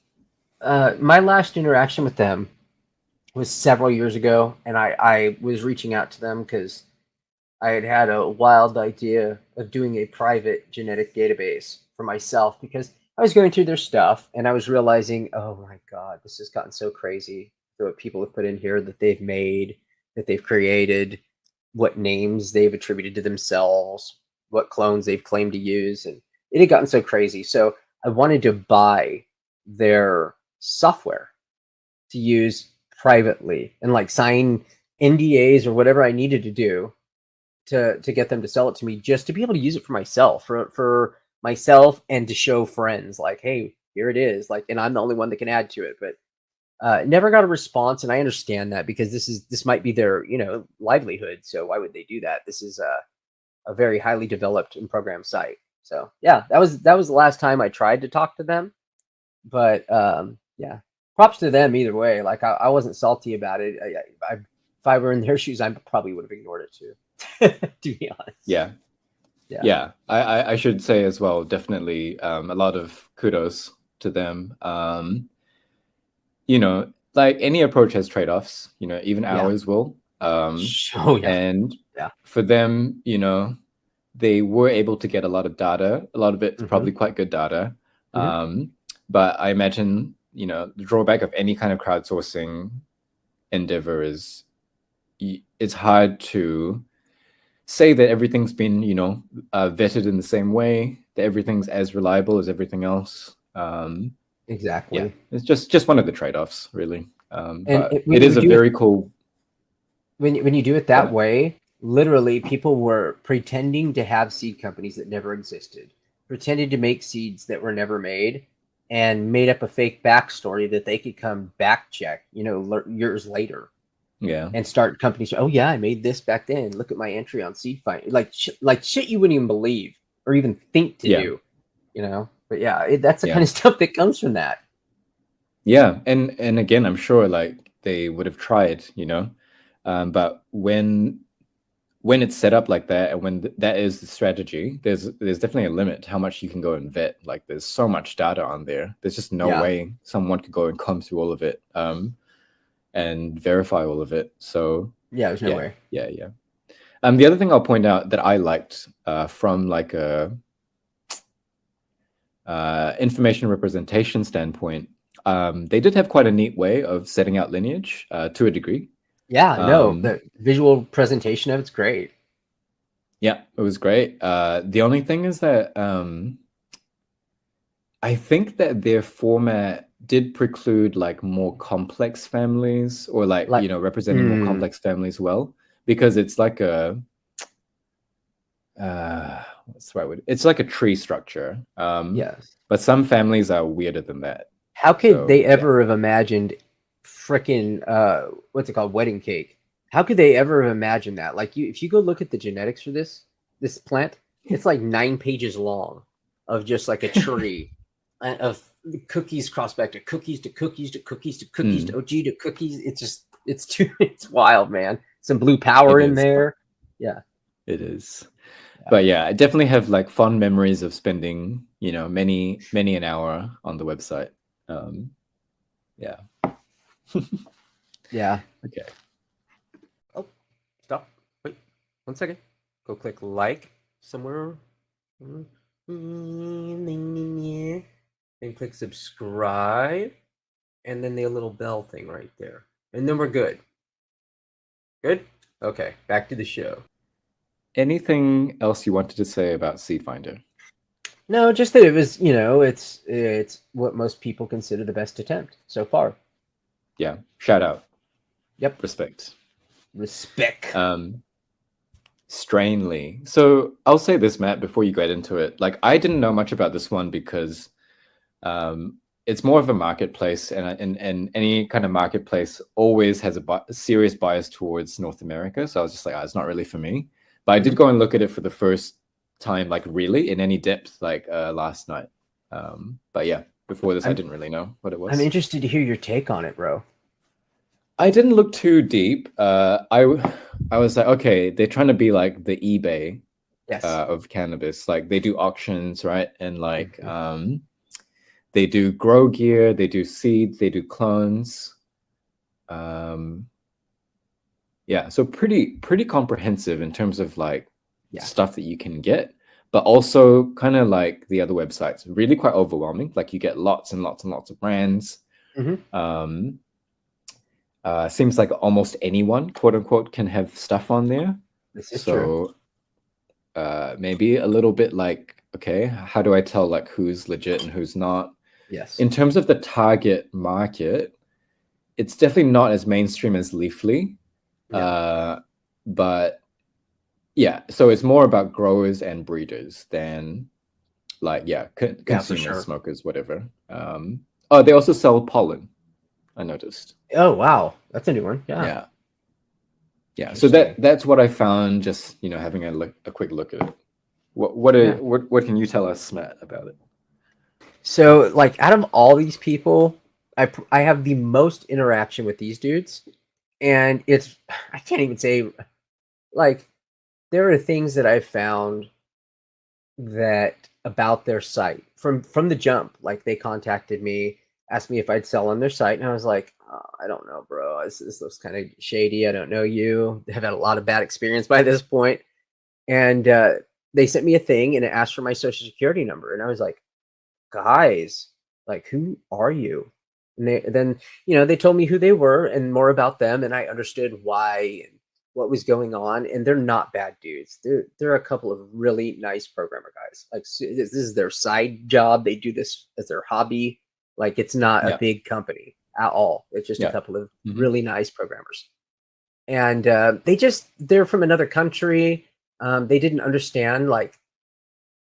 My last interaction with them was several years ago, and I was reaching out to them because I had a wild idea of doing a private genetic database for myself because I was going through their stuff and I was realizing, oh my God, this has gotten so crazy. What people have put in here that they've made, that they've created, what names they've attributed to themselves, what clones they've claimed to use. And it had gotten so crazy. So I wanted to buy their software to use privately and like sign NDAs or whatever I needed to do to get them to sell it to me just to be able to use it for myself, for myself and to show friends like, hey, here it is. Like, and I'm the only one that can add to it, but never got a response. And I understand that because this might be their, livelihood. So why would they do that? This is a very highly developed and programmed site. So yeah, that was the last time I tried to talk to them, but yeah, props to them either way. Like I wasn't salty about it. If I were in their shoes, I probably would have ignored it too. To be honest. Yeah. I should say as well, definitely a lot of kudos to them. Like any approach has trade-offs, even ours will. And for them, they were able to get a lot of data. A lot of it's probably quite good data. But I imagine, the drawback of any kind of crowdsourcing endeavor is it's hard to say that everything's been, vetted in the same way, that everything's as reliable as everything else. Exactly. Yeah, it's just one of the trade-offs, really. But it is a very cool. When you do it that way, literally people were pretending to have seed companies that never existed, pretended to make seeds that were never made, and made up a fake backstory that they could come back check, years later. Yeah. And start companies. Oh yeah, I made this back then. Look at my entry on Seedfinder. Like shit you wouldn't even believe or even think to do. But yeah, that's the kind of stuff that comes from that. Yeah, and again, I'm sure like they would have tried, but when it's set up like that, and when that is the strategy, there's definitely a limit to how much you can go and vet. Like there's so much data on there. There's just no way someone could go and comb through all of it. And verify all of it. So there's no way. Yeah. The other thing I'll point out that I liked from like a information representation standpoint, they did have quite a neat way of setting out lineage to a degree. Yeah, no, the visual presentation of it's great. Yeah, it was great. The only thing is that I think that their format did preclude like more complex families, or like, Like, representing more complex families well, because it's like a what's the right word? It's like a tree structure. yes. But some families are weirder than that. How could So they yeah. ever have imagined frickin' what's it called, wedding cake? How could they ever have imagined that? Like, if you go look at the genetics for this plant, it's like 9 pages long of just like a tree of cookies crossed back to cookies to cookies to cookies to cookies to OG to cookies. It's too it's wild, man. Some blue power It in is. there. Yeah. It is. Yeah. But yeah, I definitely have like fond memories of spending, many an hour on the website. Yeah. Yeah. Okay. Oh, stop. Wait, 1 second. Go click like somewhere. Then click subscribe. And then the little bell thing right there. And then we're good. Good? Okay, back to the show. Anything else you wanted to say about Seedfinder? No, just that it was, it's what most people consider the best attempt so far. Yeah. Shout out. Yep. Respect. Respect. Strainly. So I'll say this, Matt, before you get into it. Like, I didn't know much about this one because it's more of a marketplace, and any kind of marketplace always has a serious bias towards North America. So I was just like, it's not really for me. But I did go and look at it for the first time, like really in any depth, like last night. But yeah, before this, I didn't really know what it was. I'm interested to hear your take on it, bro. I didn't look too deep. I was like, okay, they're trying to be like the eBay Yes. of cannabis. Like, they do auctions, right? And like they do grow gear, they do seeds, they do clones. Yeah, so pretty comprehensive in terms of like stuff that you can get, but also kind of like the other websites, really quite overwhelming. Like, you get lots and lots and lots of brands. Seems like almost anyone, quote unquote, can have stuff on there. This is true. Maybe a little bit like, okay, how do I tell like who's legit and who's not? Yes. In terms of the target market, it's definitely not as mainstream as Leafly. But yeah, so it's more about growers and breeders than like, consumers, smokers, whatever. They also sell pollen, I noticed. Oh wow, that's a new one. Yeah. So that's what I found, just having a quick look at it. What can you tell us, Matt, about it? So, like, out of all these people, I have the most interaction with these dudes, and I can't even say, like, there are things that I've found that about their site from the jump. Like, they contacted me, asked me if I'd sell on their site, and I was like, I don't know, bro. This looks kind of shady. I don't know you. I've had a lot of bad experience by this point, and they sent me a thing, and it asked for my social security number, and I was like, guys, like, who are you? And they told me who they were and more about them, and I understood why and what was going on. And they're not bad dudes. They're a couple of really nice programmer guys. Like, this is their side job. They do this as their hobby. Like, it's not a big company at all. It's just a couple of really nice programmers. And they're from another country. They didn't understand like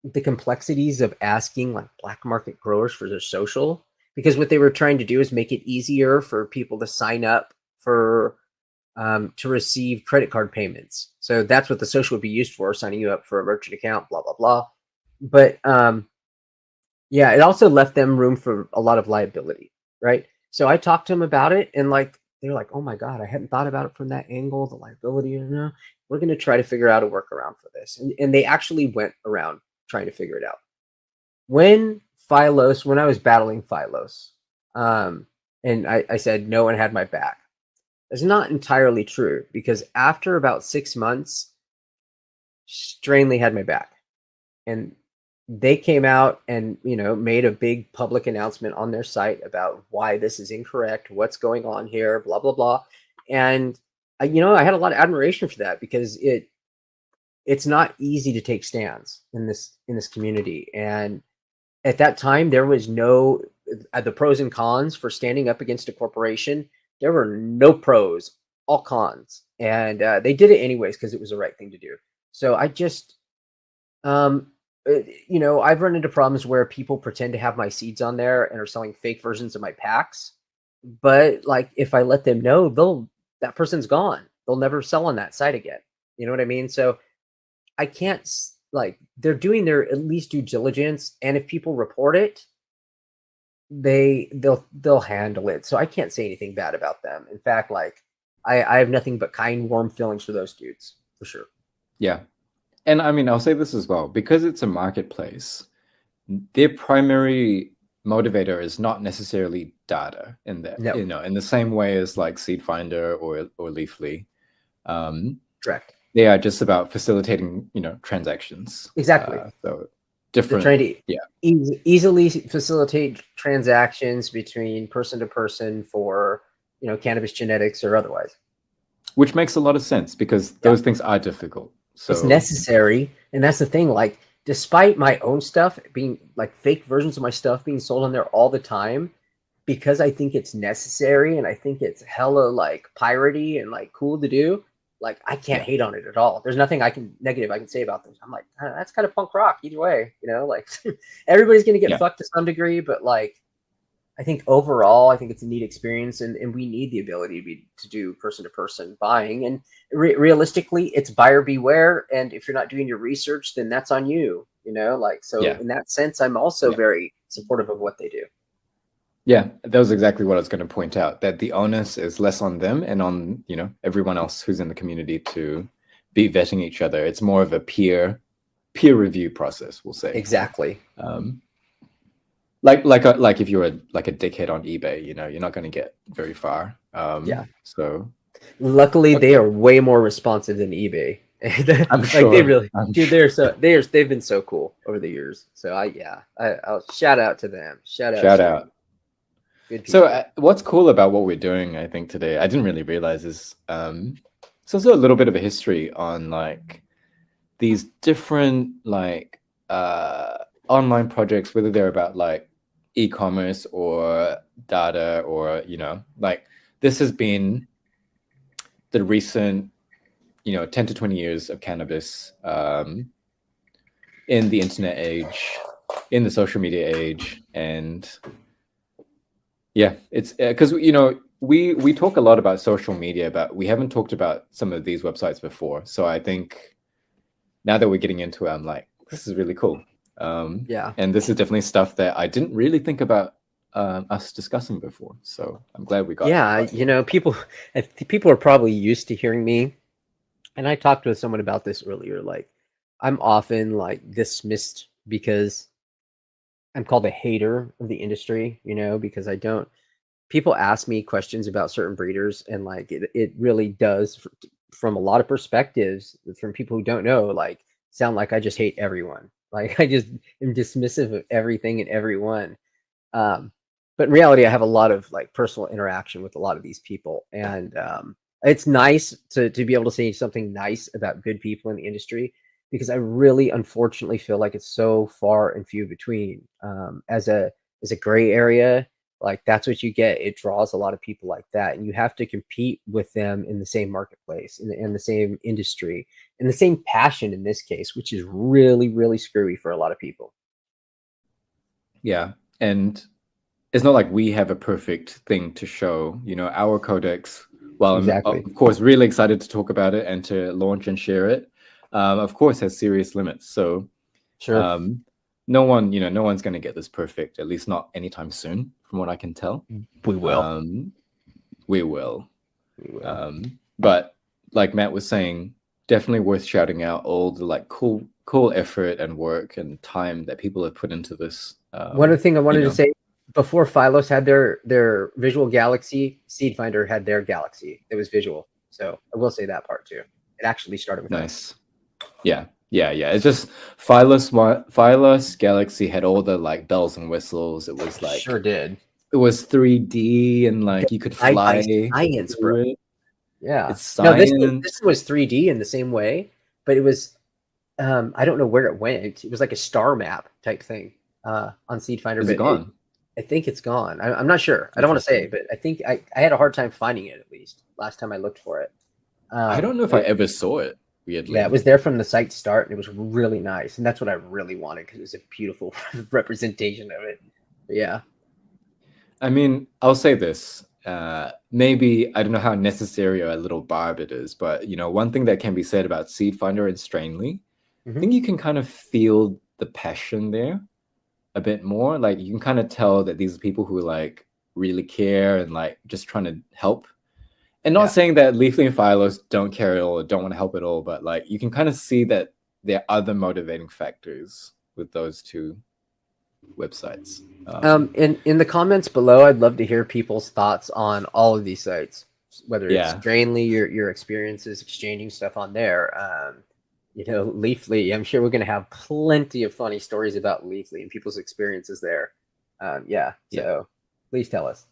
the complexities of asking like black market growers for their social, because what they were trying to do is make it easier for people to sign up for to receive credit card payments. So that's what the social would be used for, signing you up for a merchant account, blah blah blah. But it also left them room for a lot of liability, right? So I talked to them about it, and like they're like, oh my god, I hadn't thought about it from that angle, the liability. We're going to try to figure out a workaround for this. And they actually went around trying to figure it out. When I was battling Phylos, and I said no one had my back. That's not entirely true, because after about 6 months, Strainly had my back. And they came out and, made a big public announcement on their site about why this is incorrect, what's going on here, blah, blah, blah. And, I had a lot of admiration for that, because it it's not easy to take stands in this community. And at that time, there was no the pros and cons for standing up against a corporation. There were no pros, all cons, and they did it anyways because it was the right thing to do. So I just, I've run into problems where people pretend to have my seeds on there and are selling fake versions of my packs. But like, if I let them know, that person's gone. They'll never sell on that site again. You know what I mean? So I can't, like, they're doing their at least due diligence, and if people report it, they'll handle it. So I can't say anything bad about them. In fact, like, I have nothing but kind, warm feelings for those dudes, for sure. Yeah. And I mean, I'll say this as well, because it's a marketplace, their primary motivator is not necessarily data in that, No. in the same way as like Seedfinder or Leafly. Correct. They are just about facilitating, transactions. Exactly. So different. They're trying to easily facilitate transactions between person to person for, cannabis genetics or otherwise. Which makes a lot of sense because those things are difficult. So it's necessary. And that's the thing. Like, despite my own stuff being like fake versions of my stuff being sold on there all the time, because I think it's necessary and I think it's hella like piratey and like cool to do, like, I can't hate on it at all. There's nothing negative I can say about this. I'm like, that's kind of punk rock either way, like everybody's going to get fucked to some degree, but like, I think overall, I think it's a neat experience, and we need the ability to do person-to-person buying. And realistically, it's buyer beware. And if you're not doing your research, then that's on you. So in that sense, I'm also very supportive of what they do. Yeah, that was exactly what I was going to point out. That the onus is less on them and on everyone else who's in the community to be vetting each other. It's more of a peer review process, we'll say. Exactly. Like if you're a dickhead on eBay, you're not going to get very far. So luckily they are way more responsive than eBay. I'm sure. They really, they've been so cool over the years. So I'll shout out to them. Shout out. Good people. So what's cool about what we're doing, I think today, I didn't really realize is it's also a little bit of a history on like these different like online projects, whether they're about like e-commerce or data or like this has been the recent 10 to 20 years of cannabis in the internet age, in the social media age. And it's because we talk a lot about social media, but we haven't talked about some of these websites before. So I think now that we're getting into it, I'm like, this is really cool. And this is definitely stuff that I didn't really think about us discussing before. So I'm glad we got people are probably used to hearing me, and I talked with someone about this earlier. Like, I'm often like dismissed because I'm called a hater of the industry, because people ask me questions about certain breeders, and like it really does from a lot of perspectives from people who don't know, like, sound like I just hate everyone. Like, I just am dismissive of everything and everyone. But in reality, I have a lot of like personal interaction with a lot of these people. And it's nice to be able to say something nice about good people in the industry, because I really, unfortunately, feel like it's so far and few between. As a gray area, like, that's what you get. It draws a lot of people like that, and you have to compete with them in the same marketplace, in the same industry, in the same passion in this case, which is really, really screwy for a lot of people. Yeah, and it's not like we have a perfect thing to show. Our codex, well, exactly. I'm of course really excited to talk about it and to launch and share it, of course has serious limits. So sure. No one's going to get this perfect, at least not anytime soon, from what I can tell. We will. We will. But like Matt was saying, definitely worth shouting out all the like cool effort and work and time that people have put into this. One other thing I wanted to say, before Phylos had their visual galaxy, Seedfinder had their galaxy. It was visual. So I will say that part too. It actually started with nice. Yeah. It's just Phylos Galaxy had all the like bells and whistles. It was like sure did. It was 3D and like you could fly. Science, bro. Yeah. It's science. No, this was 3D in the same way, but it was I don't know where it went. It was like a star map type thing on Seedfinder, Is it but gone? I think it's gone. I'm not sure. I don't want to say, Interesting. but I think I had a hard time finding it at least last time I looked for it. I don't know if But I ever saw it, yeah, it weirdly. was there from the site start, and it was really nice, and that's what I really wanted because it was a beautiful representation of it. But yeah, I mean, I'll say this. Maybe I don't know how necessary or a little barb it is, but one thing that can be said about Seedfinder and Strainly, I hmm think you can kind of feel the passion there a bit more. Like you can kind of tell that these are people who like really care and like just trying to help. And not yeah. saying that Leafly and Phylos don't care at all or don't want to help at all, but like you can kind of see that there are other motivating factors with those two websites. In the comments below, I'd love to hear people's thoughts on all of these sites, whether it's Yeah, Drainly, your experiences exchanging stuff on there. Leafly. I'm sure we're gonna have plenty of funny stories about Leafly and people's experiences there. Yeah. yeah. So please tell us.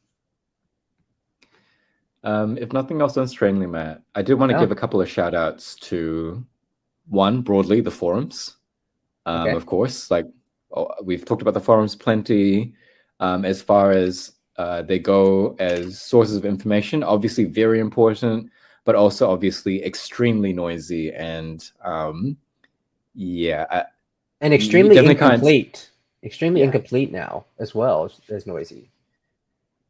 If nothing else on Strainly, Matt, I did want to Oh, give a couple of shout outs to one, broadly, the forums. okay. Of course, like we've talked about the forums plenty as far as they go as sources of information, obviously very important, but also obviously extremely noisy. And yeah, And you extremely definitely can't. incomplete. Extremely Yeah. incomplete now as well as noisy.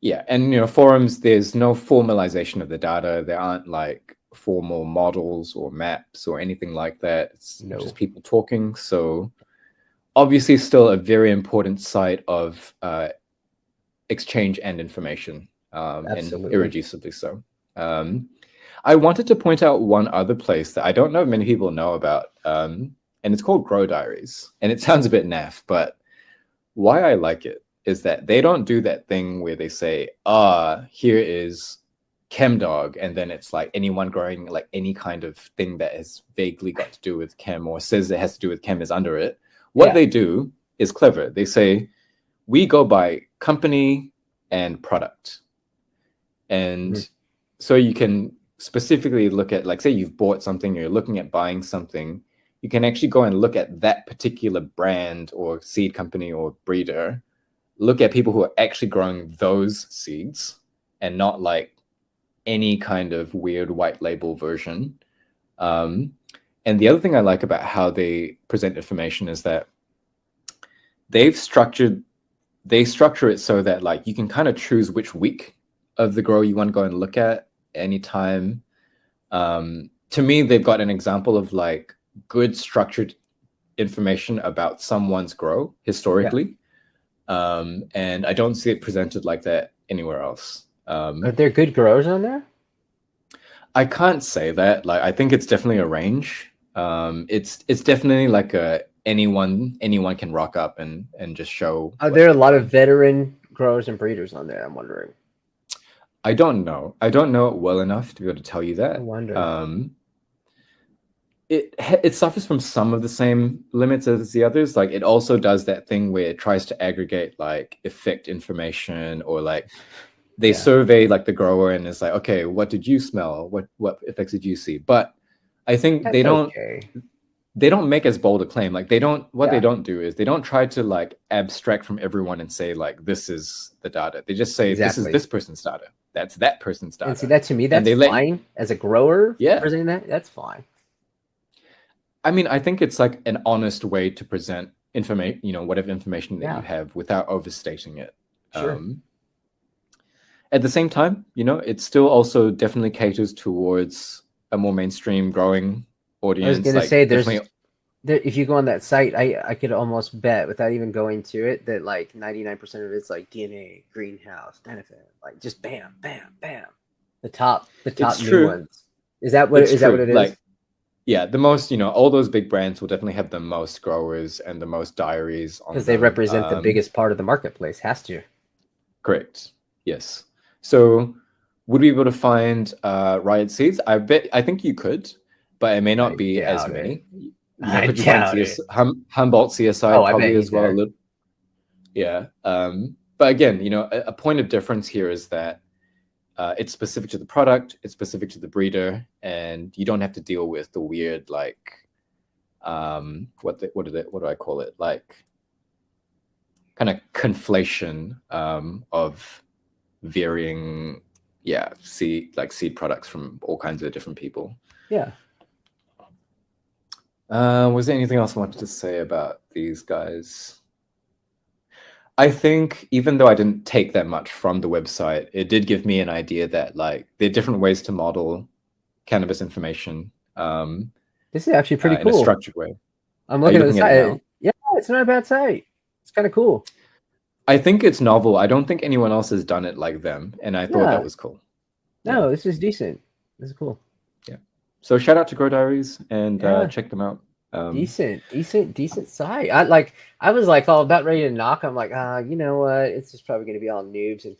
Yeah, and forums, there's no formalization of the data. There aren't like formal models or maps or anything like that. It's just No. people talking. So obviously, still a very important site of exchange and information, and Absolutely. irreducibly so. I wanted to point out one other place that I don't know if many people know about, and it's called Grow Diaries. And it sounds a bit naff, but why I like it is that they don't do that thing where they say, here is ChemDog, and then it's like anyone growing like any kind of thing that has vaguely got to do with chem or says it has to do with chem is under it. What Yeah. they do is clever. They say, we go by company and product. And Mhm. so you can specifically look at, like, say you've bought something, you're looking at buying something, you can actually go and look at that particular brand or seed company or breeder, look at people who are actually growing those seeds and not like any kind of weird white label version. And the other thing I like about how they present information is that they structure it so that like you can kind of choose which week of the grow you want to go and look at anytime. To me, they've got an example of like good structured information about someone's grow Yeah. historically. And I don't see it presented like that anywhere else. Are there good growers on there? I can't say that. Like, I think it's definitely a range. It's definitely like anyone can rock up and just show Are what there a they're lot of growing. veteran growers and breeders on there? I'm wondering. I don't know. I don't know it well enough to be able to tell you I that. wonder. It suffers from some of the same limits as the others. Like it also does that thing where it tries to aggregate like effect information, or like they Yeah. survey like the grower and it's like, okay, what did you smell? What effects did you see? But I think That's okay. they don't make as bold a claim. Like they Yeah. don't do is they don't try to like abstract from everyone and say like this is the data. They just say this is Exactly. this person's data. That's that person's And see data. that to me, And that's they let fine. As a grower yeah. presenting that, that's fine. I mean, I think it's like an honest way to present information, whatever information that you Yeah. have without overstating it. Sure. At the same time, it still also definitely caters towards a more mainstream growing I was audience. gonna Like say definitely, if you go on that site, I could almost bet without even going to it that like 99% of it's like DNA, greenhouse, benefit, like just bam, bam, bam. The top it's new true. ones. Is that what It's it true. is? Like, yeah, the most, all those big brands will definitely have the most growers and the most diaries on Because they them. represent the biggest part of the marketplace. Has to. Correct. Yes. So would we be able to find Riot seeds? I think you could, but it may not I be as doubt it. many. I Could you find doubt it. Humboldt CSI Oh, I bet probably he's as well? there. Yeah. But again, a point of difference here is that it's specific to the product, it's specific to the breeder, and you don't have to deal with the weird like what do I call it? Like kind of conflation of varying seed products from all kinds of different people. Yeah. Was there anything else I wanted to say about these guys? I think even though I didn't take that much from the website, it did give me an idea that like there are different ways to model cannabis information. This is actually pretty in a cool. structured way. I'm Are you looking at the looking at it site. now? Yeah, it's not a bad site. It's kind of cool. I think it's novel. I don't think anyone else has done it like them, and I thought Yeah. that was cool. No, Yeah. this is decent. This is cool. Yeah. So shout out to Grow Diaries and Yeah. check them out. Decent site. I was like all about ready to knock. I'm like, you know what? It's just probably gonna be all noobs and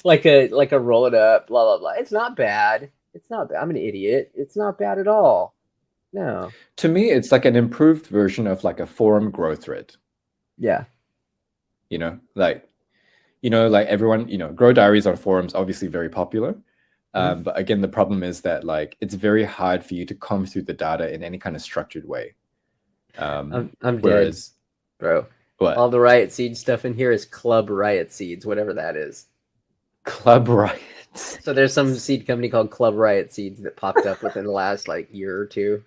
like a roll it up, blah blah blah. It's not bad. It's not bad. I'm an idiot. It's not bad at all. No. To me, it's like an improved version of like a forum grow thread. Yeah. Like everyone, Grow Diaries on forums, obviously very popular. But again, the problem is that like it's very hard for you to comb through the data in any kind of structured way. I'm whereas, dead, bro. What? All the Riot Seed stuff in here is Club Riot Seeds, whatever that is. Club Riot. So there's some seed company called Club Riot Seeds that popped up within the last like year or two.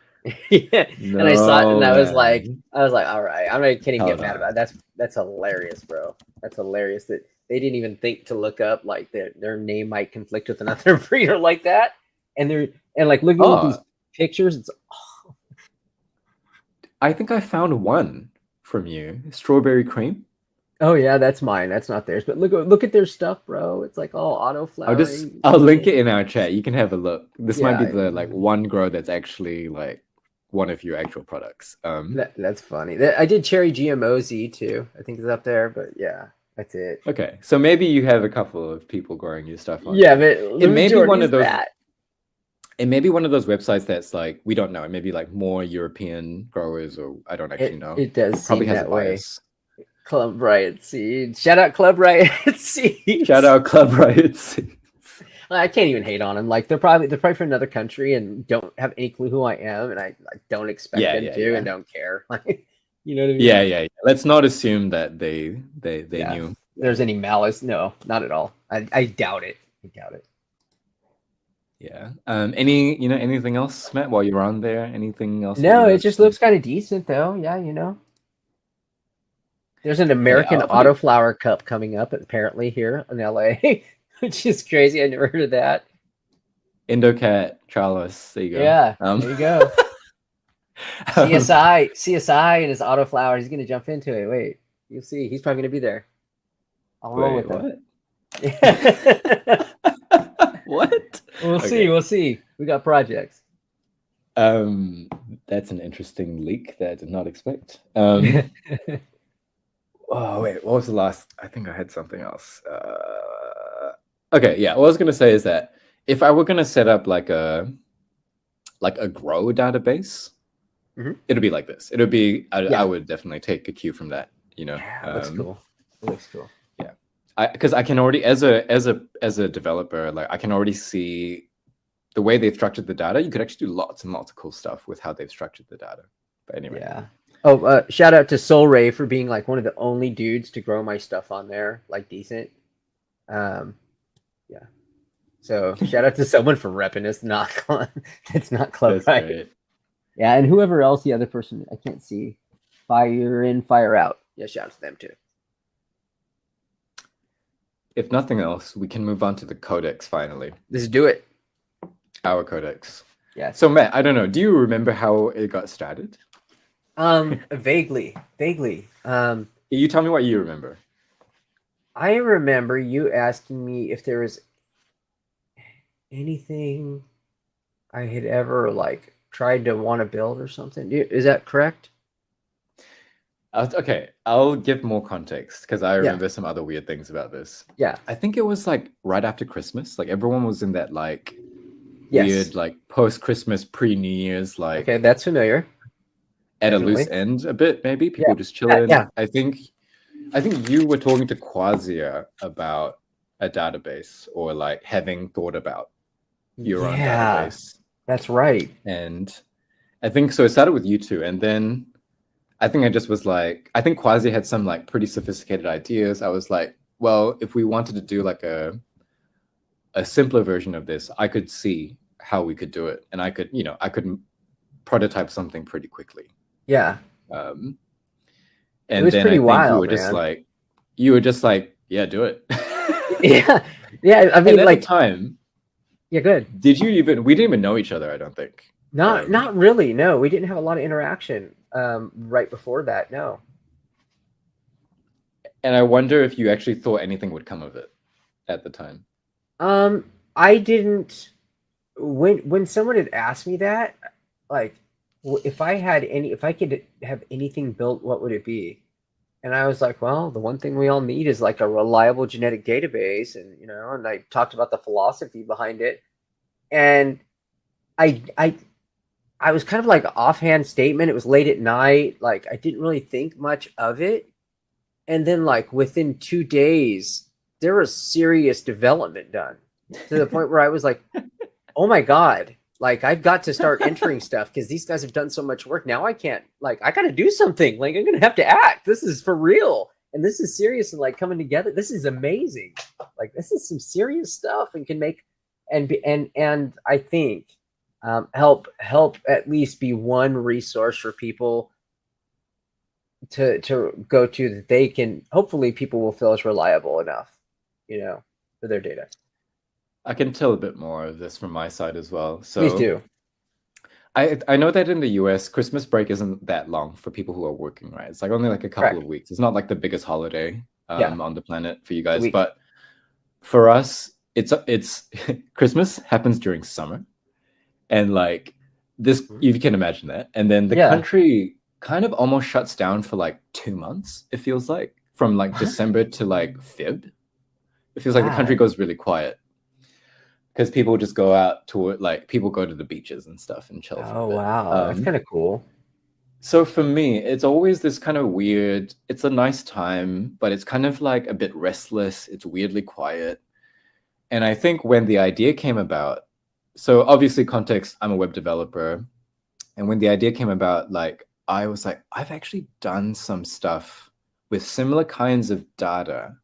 Yeah. No, and I saw it and I was man. like, all right, I can't even Hold get mad on. about it. That's hilarious, bro. That's hilarious that they didn't even think to look up like their name might conflict with another breeder like that. And like looking at these pictures, it's I think I found one from you. Strawberry cream. Oh yeah, that's mine. That's not theirs. But look at their stuff, bro. It's like all auto flowering. I'll link it in our chat. You can have a look. This might be Yeah. the like one grow that's actually like one of your actual products. That's funny. I did cherry GMOZ too. I think it's up there, but yeah, that's it. Okay, so maybe you have a couple of people growing your stuff on. Yeah, but it may be one of those. That. It may be one of those websites that's like we don't know. It may be like more European growers, or I don't actually know. It does probably seem has that a way. bias. Club Riot Seeds. Shout out Club Riot Seeds. Shout out Club Riot Seeds. I can't even hate on them. Like they're probably from another country and don't have any clue who I am, and I don't expect them to, and don't care. Like, you know what I mean? Yeah. Let's not assume that they knew. There's any malice? No, not at all. I doubt it. I doubt it. Yeah. Anything else, Matt? While you're on there, anything else? No, it just looks kind of decent, though. Yeah, There's an American Autoflower Cup coming up apparently here in LA, which is crazy. I never heard of that. Indocat Charles. There you go. Yeah, there you go. CSI and his Autoflower. He's gonna jump into it. Wait, you'll see. He's probably gonna be there. I'll roll with him. What? We'll see. We got projects. That's an interesting leak that I did not expect. Oh wait, what was the last? I think I had something else. Okay, yeah. What I was gonna say is that if I were gonna set up like a grow database, it'll be like this. It'll be I would definitely take a cue from that. Yeah, looks cool. It looks cool. Yeah, because I can already as a developer, like I can already see the way they've structured the data. You could actually do lots and lots of cool stuff with how they've structured the data. But anyway, yeah. Oh, shout out to Soul Ray for being like one of the only dudes to grow my stuff on there, like decent. Yeah. So shout out to someone for repping us. It's not Club Riot. Great. Yeah, and whoever else, the other person I can't see. Fire in, fire out. Yeah, shout out to them too. If nothing else, we can move on to the codex finally. Let's do it. Our codex. Yeah. So Matt, I don't know. Do you remember how it got started? Vaguely. You tell me what you remember. I remember you asking me if there was anything I had ever like tried to want to build or something. Is that correct? Okay, I'll give more context because I remember some other weird things about this. Yeah. I think it was like right after Christmas. Like everyone was in that like weird like post-Christmas, pre-New Year's like. Okay, that's familiar. At a loose end a bit, maybe people just chilling. Yeah. I think you were talking to Quasia about a database or like having thought about your own database. That's right. And I think so. It started with you two, and then I think I just was like, I think Quasi had some like pretty sophisticated ideas. I was like, well, if we wanted to do like a simpler version of this, I could see how we could do it, and I could, I could prototype something pretty quickly. Yeah. And was then pretty I think wild, you were just like, yeah, do it. Yeah. Yeah. I mean, and at like, the time, yeah, good. we didn't even know each other, I don't think. Not really. No, we didn't have a lot of interaction right before that. No. And I wonder if you actually thought anything would come of it at the time. I didn't. When someone had asked me that, like, if I could have anything built, what would it be? And I was like, well, the one thing we all need is like a reliable genetic database, and and I talked about the philosophy behind it, and I was kind of like an offhand statement. It was late at night, like I didn't really think much of it, and then like within 2 days, there was serious development done to the point where I was like, oh my God, like I've got to start entering stuff because these guys have done so much work. Now I can't, like, I got to do something. Like I'm going to have to act. This is for real. And this is serious and like coming together. This is amazing. Like this is some serious stuff and can make, and I think help at least be one resource for people to go to that they can, hopefully people will feel as reliable enough, for their data. I can tell a bit more of this from my side as well. So Please do. I know that in the US, Christmas break isn't that long for people who are working, right? It's like only like a couple of weeks. It's not like the biggest holiday on the planet for you guys. But for us, it's Christmas happens during summer. And like this, you can imagine that. And then the country kind of almost shuts down for like 2 months, it feels like, from like December to like Feb. It feels like the country goes really quiet. Because people just go out to like people go to the beaches and stuff and chill. Oh wow, that's kind of cool. So for me, it's always this kind of weird. It's a nice time, but it's kind of like a bit restless. It's weirdly quiet. And I think when the idea came about, so obviously context, I'm a web developer, and when the idea came about, like I was like, I've actually done some stuff with similar kinds of data.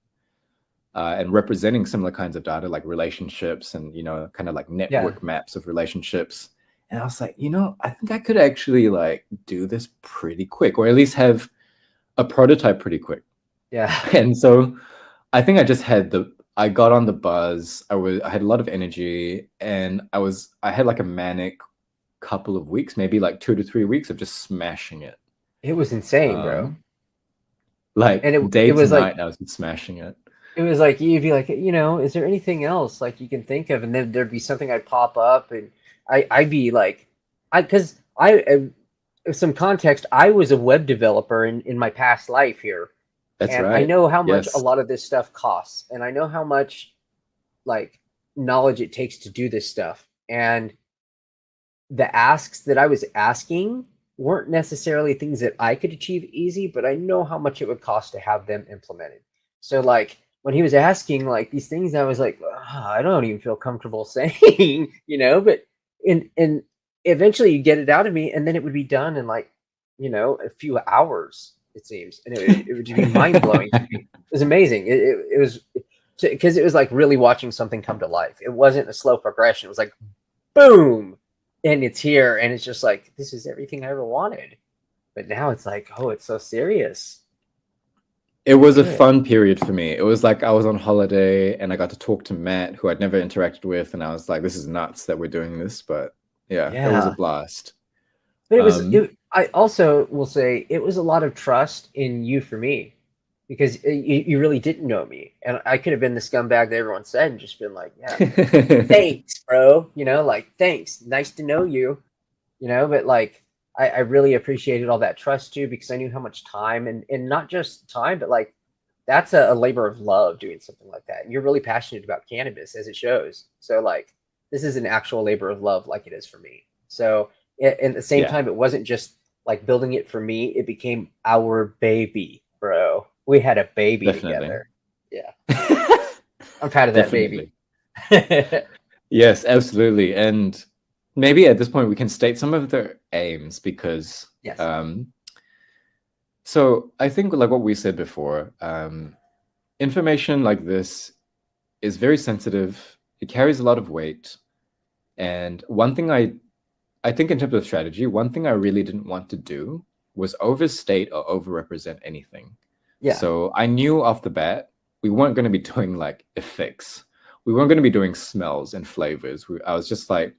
And representing similar kinds of data like relationships and, kind of like network maps of relationships. And I was like, I think I could actually like do this pretty quick, or at least have a prototype pretty quick. Yeah. And so I think I just I got on the buzz. I had a lot of energy, and I had like a manic couple of weeks, maybe like 2 to 3 weeks of just smashing it. It was insane, bro. Like day to night, I was smashing it. It was like, you'd be like, is there anything else like you can think of? And then there'd be something I'd pop up, and I'd be like, some context, I was a web developer in my past life here. That's and right. I know how much a lot of this stuff costs, and I know how much like knowledge it takes to do this stuff. And the asks that I was asking weren't necessarily things that I could achieve easy, but I know how much it would cost to have them implemented. So like, when he was asking like these things, I was like, I don't even feel comfortable saying, but and eventually you get it out of me, and then it would be done in like, a few hours, it seems. And it would just be mind blowing. It was amazing. It was because it was like really watching something come to life. It wasn't a slow progression. It was like, boom, and it's here. And it's just like, this is everything I ever wanted. But now it's like, oh, it's so serious. It was a fun period for me. It was like I was on holiday and I got to talk to Matt, who I'd never interacted with, and I was like, "This is nuts that we're doing this." But yeah. It was a blast. But it was. I also will say it was a lot of trust in you for me, because you really didn't know me, and I could have been the scumbag that everyone said and just been like, "Yeah, thanks, bro." Like, thanks, nice to know you. But like. I really appreciated all that trust too, because I knew how much time and not just time, but like that's a labor of love doing something like that. And you're really passionate about cannabis, as it shows. So like this is an actual labor of love, like it is for me. So at the same time, it wasn't just like building it for me. It became our baby, bro. We had a baby together. Yeah. I'm proud of that baby. Yes, absolutely. And maybe at this point we can state some of their aims because Yes. So I think like what we said before, information like this is very sensitive. It carries a lot of weight. And one thing I think in terms of strategy, one thing I really didn't want to do was overstate or overrepresent anything. Yeah. So I knew off the bat we weren't going to be doing like effects. We weren't going to be doing smells and flavors. I was just like,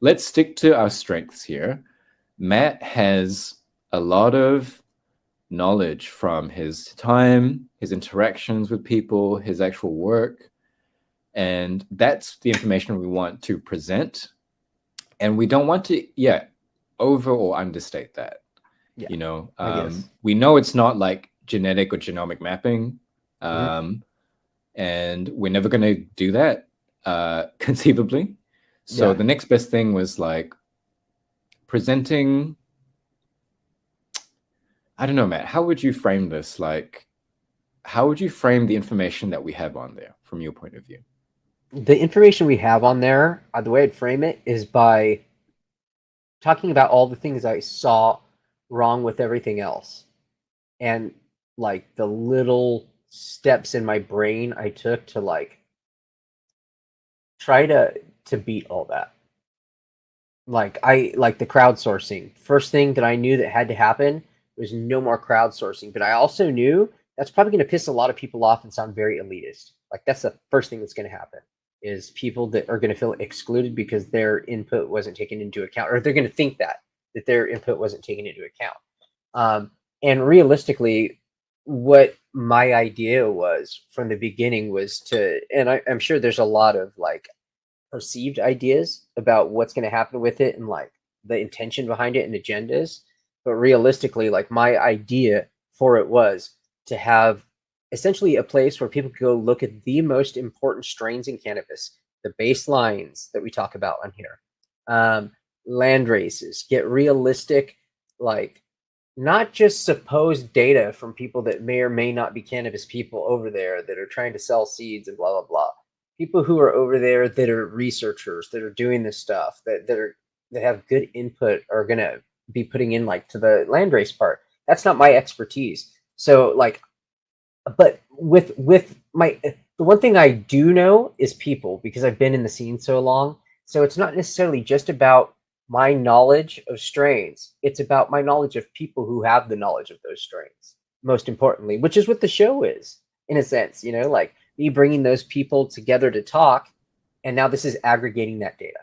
let's stick to our strengths here. Matt has a lot of knowledge from his time, his interactions with people, his actual work. And that's the information we want to present. And we don't want to, over or understate that. Yeah, You know, I guess. we know it's not like genetic or genomic mapping. Mhm. And we're never going to do that, conceivably. So Yeah. the next best thing was like presenting. I don't know, Matt, how would you frame this? Like, how would you frame the information that we have on there from your point of view? The information we have on there, the way I'd frame it is by talking about all the things I saw wrong with everything else, and like the little steps in my brain I took to like try to beat all that. Like I like the crowdsourcing. First thing that I knew that had to happen was no more crowdsourcing, but I also knew that's probably going to piss a lot of people off and sound very elitist. Like that's the first thing that's going to happen is people that are going to feel excluded because their input wasn't taken into account, or they're going to think that their input wasn't taken into account. And realistically, what my idea was from the beginning was to, and I'm sure there's a lot of like perceived ideas about what's going to happen with it and like the intention behind it and agendas. But realistically, like my idea for it was to have essentially a place where people could go look at the most important strains in cannabis, the baselines that we talk about on here, land races, get realistic, like not just supposed data from people that may or may not be cannabis people over there that are trying to sell seeds and blah, blah, blah. People who are over there that are researchers that are doing this stuff that have good input are going to be putting in like to the landrace part. That's not my expertise. So like, but with my, the one thing I do know is people, because I've been in the scene so long. So it's not necessarily just about my knowledge of strains. It's about my knowledge of people who have the knowledge of those strains, most importantly, which is what the show is in a sense, you know, like me bringing those people together to talk. And now this is aggregating that data.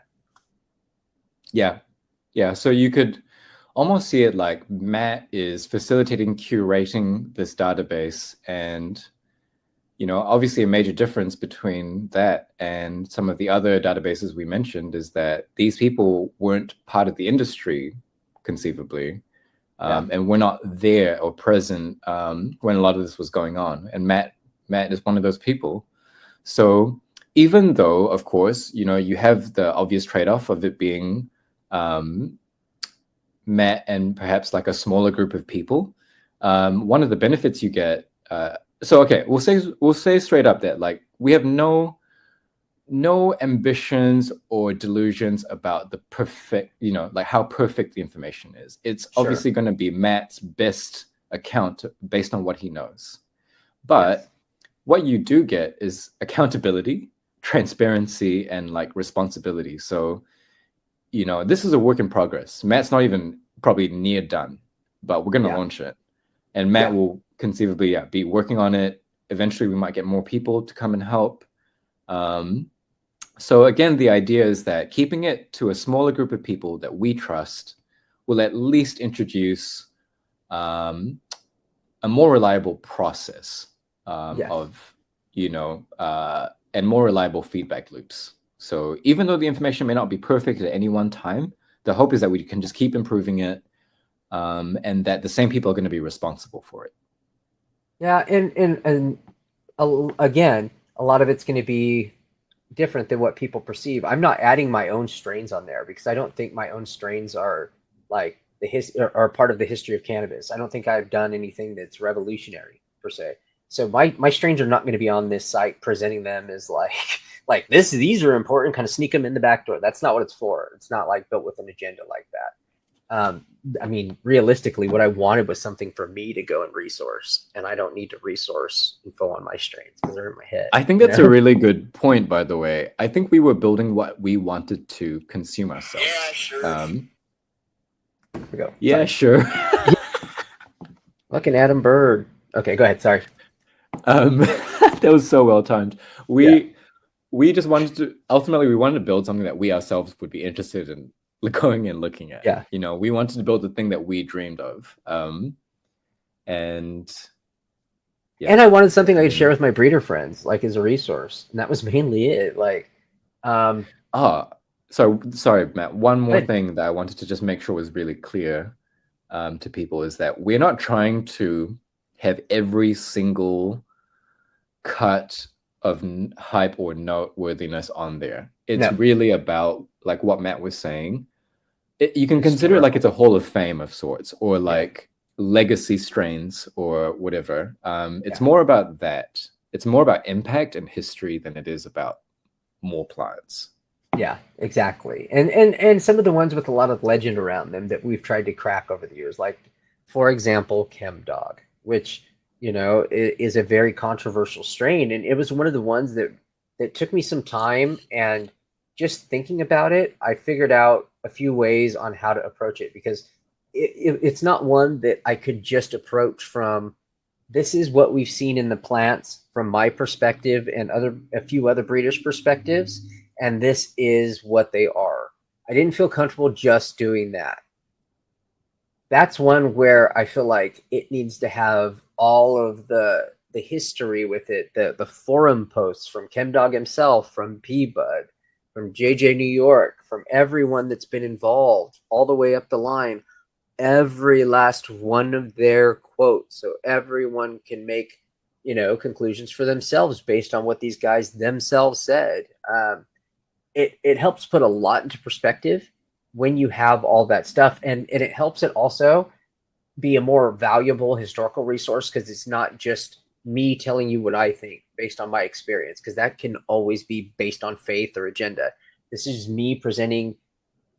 Yeah. Yeah. So you could almost see it like Matt is facilitating, curating this database. And, you know, obviously a major difference between that and some of the other databases we mentioned is that these people weren't part of the industry, conceivably, and were not there or present when a lot of this was going on. And Matt is one of those people. So even though, of course, you know, you have the obvious trade-off of it being Matt and perhaps like a smaller group of people, one of the benefits you get. So okay, we'll say straight up that like we have no ambitions or delusions about the perfect, you know, like how perfect the information is. It's obviously going to be Matt's best account based on what he knows. But what you do get is accountability, transparency, and like responsibility. So, you know, this is a work in progress. Matt's not even probably near done, but we're going to launch it. And Matt will conceivably be working on it. Eventually, we might get more people to come and help. So again, the idea is that keeping it to a smaller group of people that we trust will at least introduce a more reliable process of, you know, and more reliable feedback loops. So even though the information may not be perfect at any one time, the hope is that we can just keep improving it, and that the same people are going to be responsible for it. Yeah, and again, a lot of it's going to be different than what people perceive. I'm not adding my own strains on there because I don't think my own strains are like are part of the history of cannabis. I don't think I've done anything that's revolutionary per se. So my strains are not going to be on this site presenting them as like like these are important, kind of sneak them in the back door. That's not what it's for. It's not like built with an agenda like that. I mean, realistically, what I wanted was something for me to go and resource, and I don't need to resource info on my strains because they're in my head. I think that's a really good point, by the way. I think we were building what we wanted to consume ourselves. Yeah, sure. Here we go. Yeah, Sorry. sure. Fucking Adam Bird. Okay, go ahead. Sorry. That was so well timed. We just wanted to, ultimately, we wanted to build something that we ourselves would be interested in going and looking at. Yeah. You know, we wanted to build the thing that we dreamed of. And I wanted something I could share with my breeder friends, like as a resource. And that was mainly it. Like, so sorry, Matt. One more thing that I wanted to just make sure was really clear to people is that we're not trying to have every single cut of hype or noteworthiness on there. It's really about, like what Matt was saying, you can consider it like it's a hall of fame of sorts, or like legacy strains or whatever. It's more about that. It's more about impact and history than it is about more plants. Yeah, exactly. And some of the ones with a lot of legend around them that we've tried to crack over the years, like, for example, ChemDog, which, you know, is a very controversial strain. And it was one of the ones that took me some time, and just thinking about it, I figured out a few ways on how to approach it, because it's not one that I could just approach from, this is what we've seen in the plants from my perspective and a few other breeders' perspectives, and this is what they are. I didn't feel comfortable just doing that. That's one where I feel like it needs to have all of the history with it, the forum posts from ChemDog himself, from P-Bud, from JJ New York, from everyone that's been involved all the way up the line, every last one of their quotes, so everyone can make, you know, conclusions for themselves based on what these guys themselves said. It helps put a lot into perspective when you have all that stuff, and it helps it also be a more valuable historical resource, because it's not just me telling you what I think based on my experience, because that can always be based on faith or agenda. This is me presenting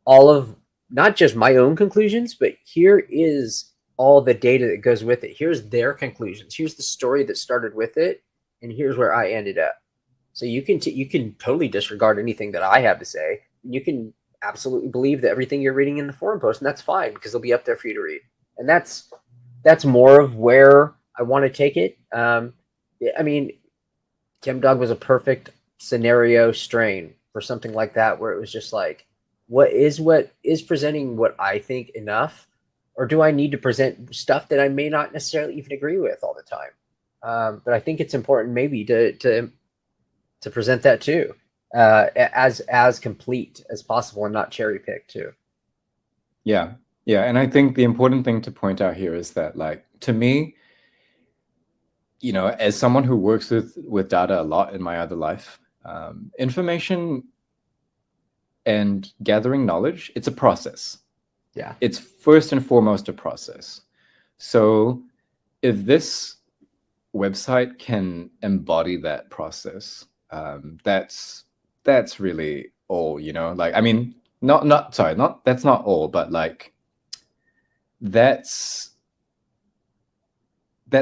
all of not just my own conclusions, but here is all the data that goes with it. Here's their conclusions. Here's the story that started with it, and here's where I ended up. So you can totally disregard anything that I have to say. You can absolutely believe that everything you're reading in the forum post, and that's fine, because they'll be up there for you to read. And that's more of where I want to take it. I mean, ChemDog was a perfect scenario strain for something like that, where it was just like, what is presenting what I think enough, or do I need to present stuff that I may not necessarily even agree with all the time? But I think it's important maybe to present that too, as complete as possible, and not cherry pick too. Yeah. And I think the important thing to point out here is that, like, to me, you know, as someone who works with data a lot in my other life, information and gathering knowledge, it's a process. Yeah. It's first and foremost a process. So if this website can embody that process, that's really all, you know. Like, I mean, that's not all, but like, that's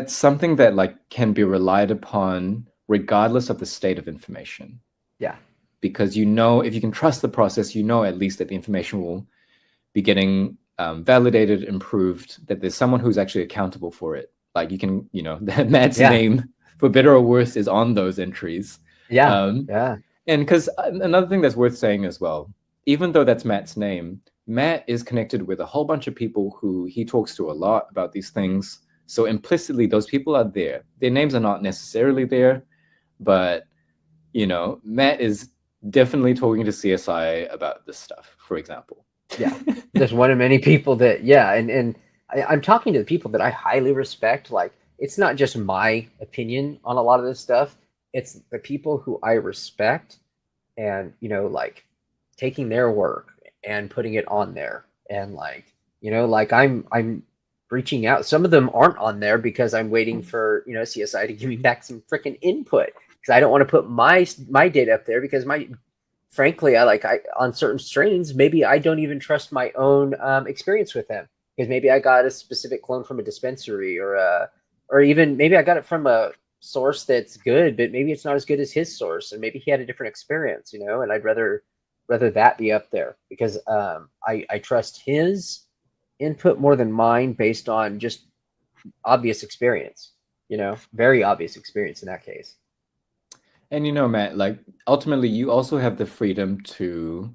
something that, like, can be relied upon regardless of the state of information. Yeah. Because, you know, if you can trust the process, you know at least that the information will be getting validated, improved, that there's someone who's actually accountable for it. Like, you can, you know, that Matt's name, for better or worse, is on those entries. Yeah. And because another thing that's worth saying as well, even though that's Matt's name, Matt is connected with a whole bunch of people who he talks to a lot about these things. So implicitly, those people are there. Their names are not necessarily there, but, you know, Matt is definitely talking to CSI about this stuff, for example. Yeah, just one of many people that, and I'm talking to the people that I highly respect. Like, it's not just my opinion on a lot of this stuff. It's the people who I respect, and, you know, like, taking their work and putting it on there. And, like, you know, like, I'm reaching out. Some of them aren't on there because I'm waiting for, you know, CSI to give me back some freaking input. because I don't want to put my data up there because frankly, I on certain strains, maybe I don't even trust my own experience with them, because maybe I got a specific clone from a dispensary, or even maybe I got it from a source that's good, but maybe it's not as good as his source, and maybe he had a different experience, and I'd rather that be up there, because I trust his input more than mine based on just obvious experience, very obvious experience in that case. And Matt, like ultimately you also have the freedom to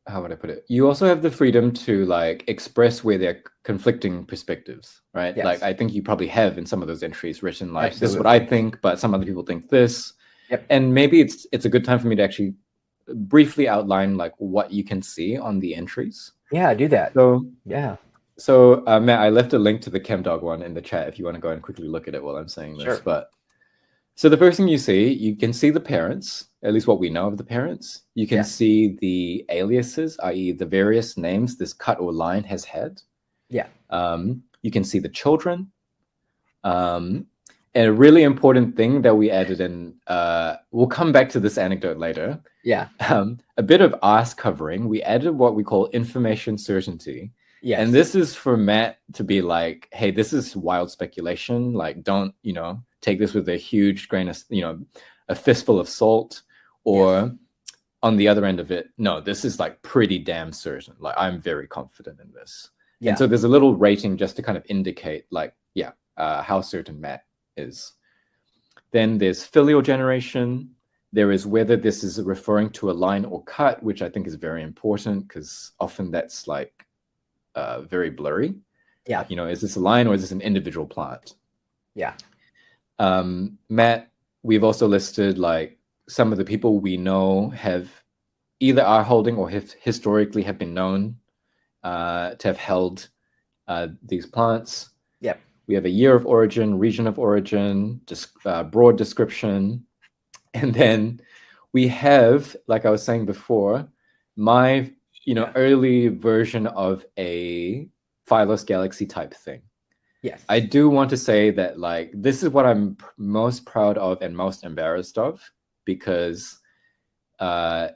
how would I put it? You also have the freedom to like express where there are conflicting perspectives, right? Yes. Like I think you probably have in some of those entries written like, Absolutely. this is what I think, but some other people think this. Yep. And maybe it's a good time for me to actually briefly outline like what you can see on the entries. Yeah, do that. So yeah. So Matt, I left a link to the ChemDog one in the chat if you want to go and quickly look at it while I'm saying this. Sure. But so the first thing you can see the parents, at least what we know of the parents. You can see the aliases, i.e. the various names this cut or line has had. Yeah. You can see the children. And a really important thing that we added in, we'll come back to this anecdote later. Yeah. A bit of arse covering. We added what we call information certainty. Yes. And this is for Matt to be like, hey, this is wild speculation. Like, don't, take this with a huge grain of, a fistful of salt. Or on the other end of it, no, this is like pretty damn certain. Like, I'm very confident in this. Yeah. And so there's a little rating just to kind of indicate, like, how certain Matt is. Then there's filial generation. There is whether this is referring to a line or cut, which I think is very important because often that's like, very blurry. Yeah. Is this a line or is this an individual plant? Yeah. Matt, we've also listed like some of the people we know have either are holding or historically have been known to have held these plants. Yep. We have a year of origin, region of origin, just broad description. And then we have, like I was saying before, my early version of a Phylos galaxy type thing. Yes. I do want to say that like this is what I'm most proud of and most embarrassed of, because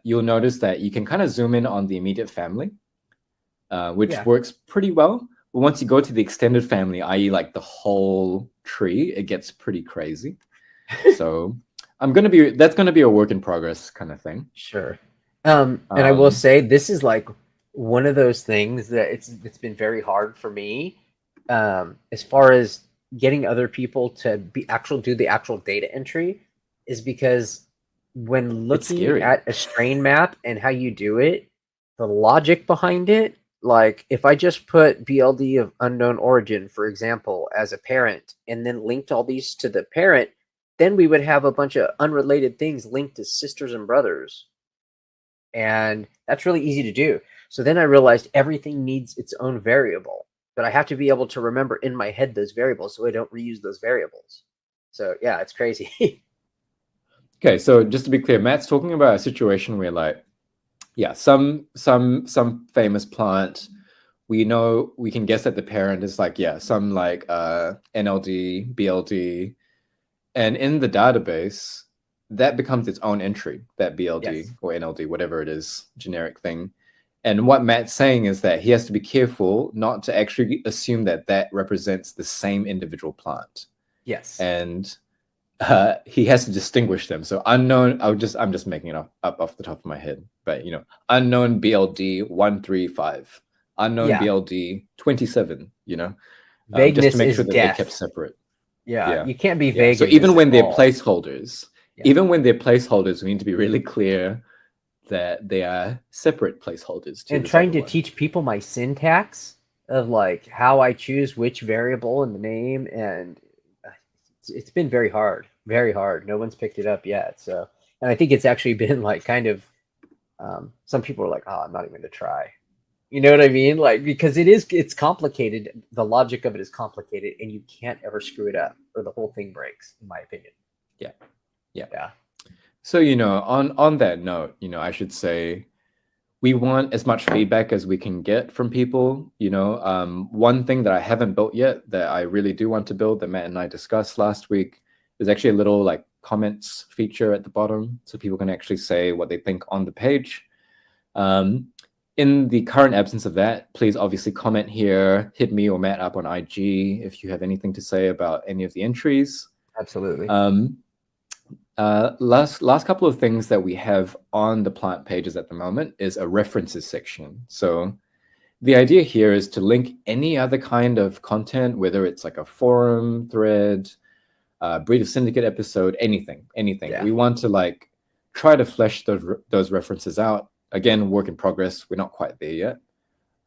you'll notice that you can kind of zoom in on the immediate family, which works pretty well. But once you go to the extended family, i.e. like the whole tree, it gets pretty crazy. So that's gonna be a work in progress kind of thing. Sure. And I will say this is like one of those things that it's been very hard for me, as far as getting other people to do the actual data entry, is because when looking at a strain map and how you do it, the logic behind it, like if I just put BLD of unknown origin, for example, as a parent, and then linked all these to the parent, then we would have a bunch of unrelated things linked to sisters and brothers. And that's really easy to do. So then I realized everything needs its own variable, but I have to be able to remember in my head those variables so I don't reuse those variables. So yeah, it's crazy. Okay, so just to be clear, Matt's talking about a situation where like, some famous plant, we know, we can guess that the parent is like, some like NLD, BLD, and in the database, that becomes its own entry, that BLD or NLD, whatever it is, generic thing. And what Matt's saying is that he has to be careful not to actually assume that that represents the same individual plant. Yes. And he has to distinguish them. So unknown, I'm just making it up off the top of my head, but unknown BLD 135, unknown BLD 27, vagueness just to make sure that they're death. kept separate. Yeah, you can't be vague. So even when they're placeholders, we need to be really clear that they are separate placeholders. And trying to teach people my syntax of like how I choose which variable in the name, and it's been very hard. No one's picked it up yet. So, and I think it's actually been like kind of, some people are like, oh, I'm not even going to try. You know what I mean? Like, because it's complicated. The logic of it is complicated, and you can't ever screw it up or the whole thing breaks, in my opinion. Yeah. So, on that note, I should say we want as much feedback as we can get from people. One thing that I haven't built yet that I really do want to build, that Matt and I discussed last week, is actually a little like comments feature at the bottom, so people can actually say what they think on the page. In the current absence of that, please obviously comment here, hit me or Matt up on IG if you have anything to say about any of the entries. Absolutely. Last couple of things that we have on the plant pages at the moment is a references section. So the idea here is to link any other kind of content, whether it's like a forum thread, Breed of Syndicate episode, anything. Yeah. We want to like try to flesh those references out. Again, work in progress. We're not quite there yet,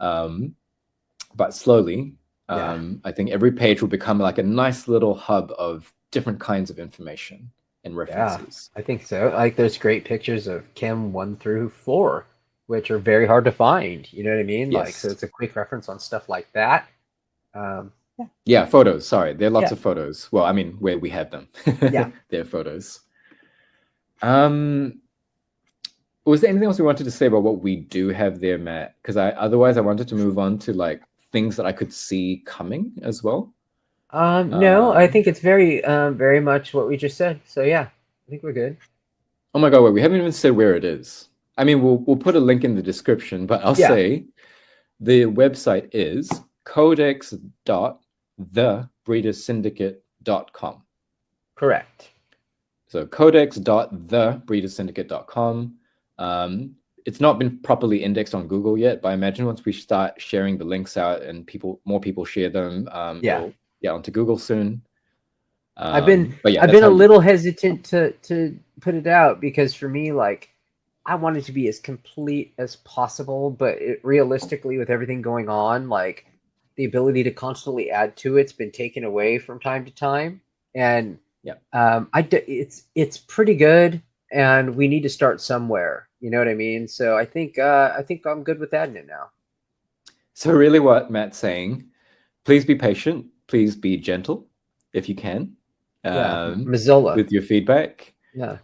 but slowly. I think every page will become like a nice little hub of different kinds of information and references. I think so. Like there's great pictures of Chem 1 through 4, which are very hard to find. You know what I mean? Yes. Like, so it's a quick reference on stuff like that. Yeah, photos. Sorry, there are lots of photos. Well, I mean, where we have them. Yeah. They're photos. Was there anything else we wanted to say about what we do have there, Matt? Because otherwise I wanted to move on to like things that I could see coming as well. No, I think it's very much what we just said. So yeah, I think we're good. Oh my God, wait, we haven't even said where it is. I mean, we'll put a link in the description, but I'll say the website is codex.thebreedersyndicate.com. Correct. So codex.thebreedersyndicate.com. It's not been properly indexed on Google yet, but I imagine once we start sharing the links out and more people share them, it'll get onto Google soon. I've been a little hesitant to put it out because for me, like, I want it to be as complete as possible, but realistically, with everything going on, like the ability to constantly add to it's been taken away from time to time, and it's pretty good, and we need to start somewhere. You know what I mean? So I think I'm good with adding it now. So really, what Matt's saying, please be patient, please be gentle if you can. Mozilla with your feedback. Yeah.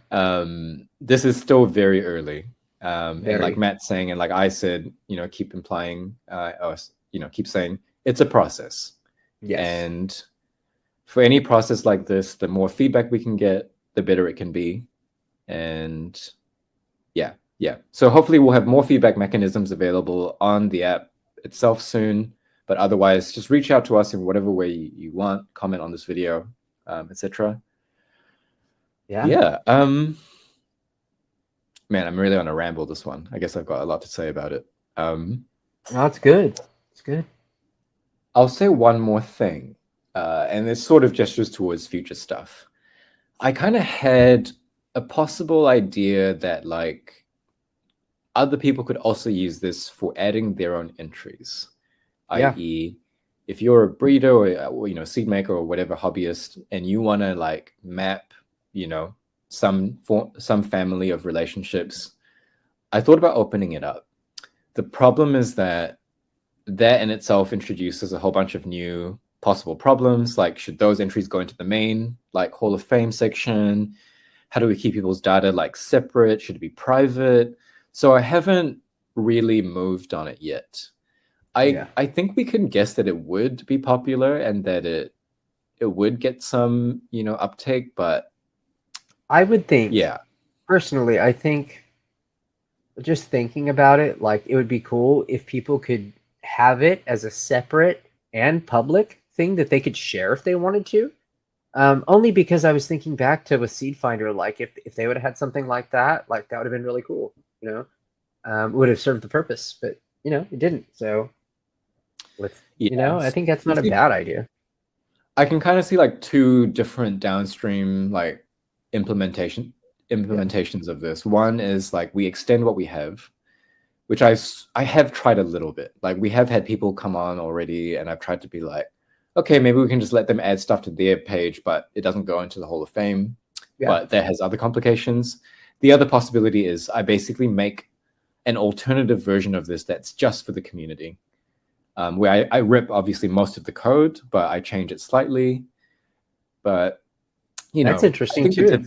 This is still very early. Very. And like Matt's saying, and like I said, keep implying, keep saying it's a process. Yes. And for any process like this, the more feedback we can get, the better it can be. And yeah. So hopefully we'll have more feedback mechanisms available on the app itself soon. But otherwise, just reach out to us in whatever way you want, comment on this video, etc. Man, I'm really on a ramble this one. I guess I've got a lot to say about it. No, it's good. It's good. I'll say one more thing, and this sort of gestures towards future stuff. I kind of had a possible idea that like other people could also use this for adding their own entries, i.e., if you're a breeder or seed maker or whatever hobbyist, and you want to like map some family of relationships, I thought about opening it up. The problem is that in itself introduces a whole bunch of new possible problems, like should those entries go into the main like Hall of Fame section? How do we keep people's data like separate? Should it be private? So I haven't really moved on it yet. I think we can guess that it would be popular and that it would get some uptake, but I would think, personally, I think just thinking about it, like it would be cool if people could have it as a separate and public thing that they could share if they wanted to. Only because I was thinking back to with Seedfinder, like if they would have had something like that would have been really cool. Would have served the purpose, but it didn't. So I think that's not a bad idea. I can kind of see like two different downstream like implementations of this. One is like we extend what we have, which I have tried a little bit. Like we have had people come on already, and I've tried to be like, okay, maybe we can just let them add stuff to their page, but it doesn't go into the Hall of Fame. But that has other complications. The other possibility is I basically make an alternative version of this that's just for the community, where I rip obviously most of the code, but I change it slightly. But that's interesting too.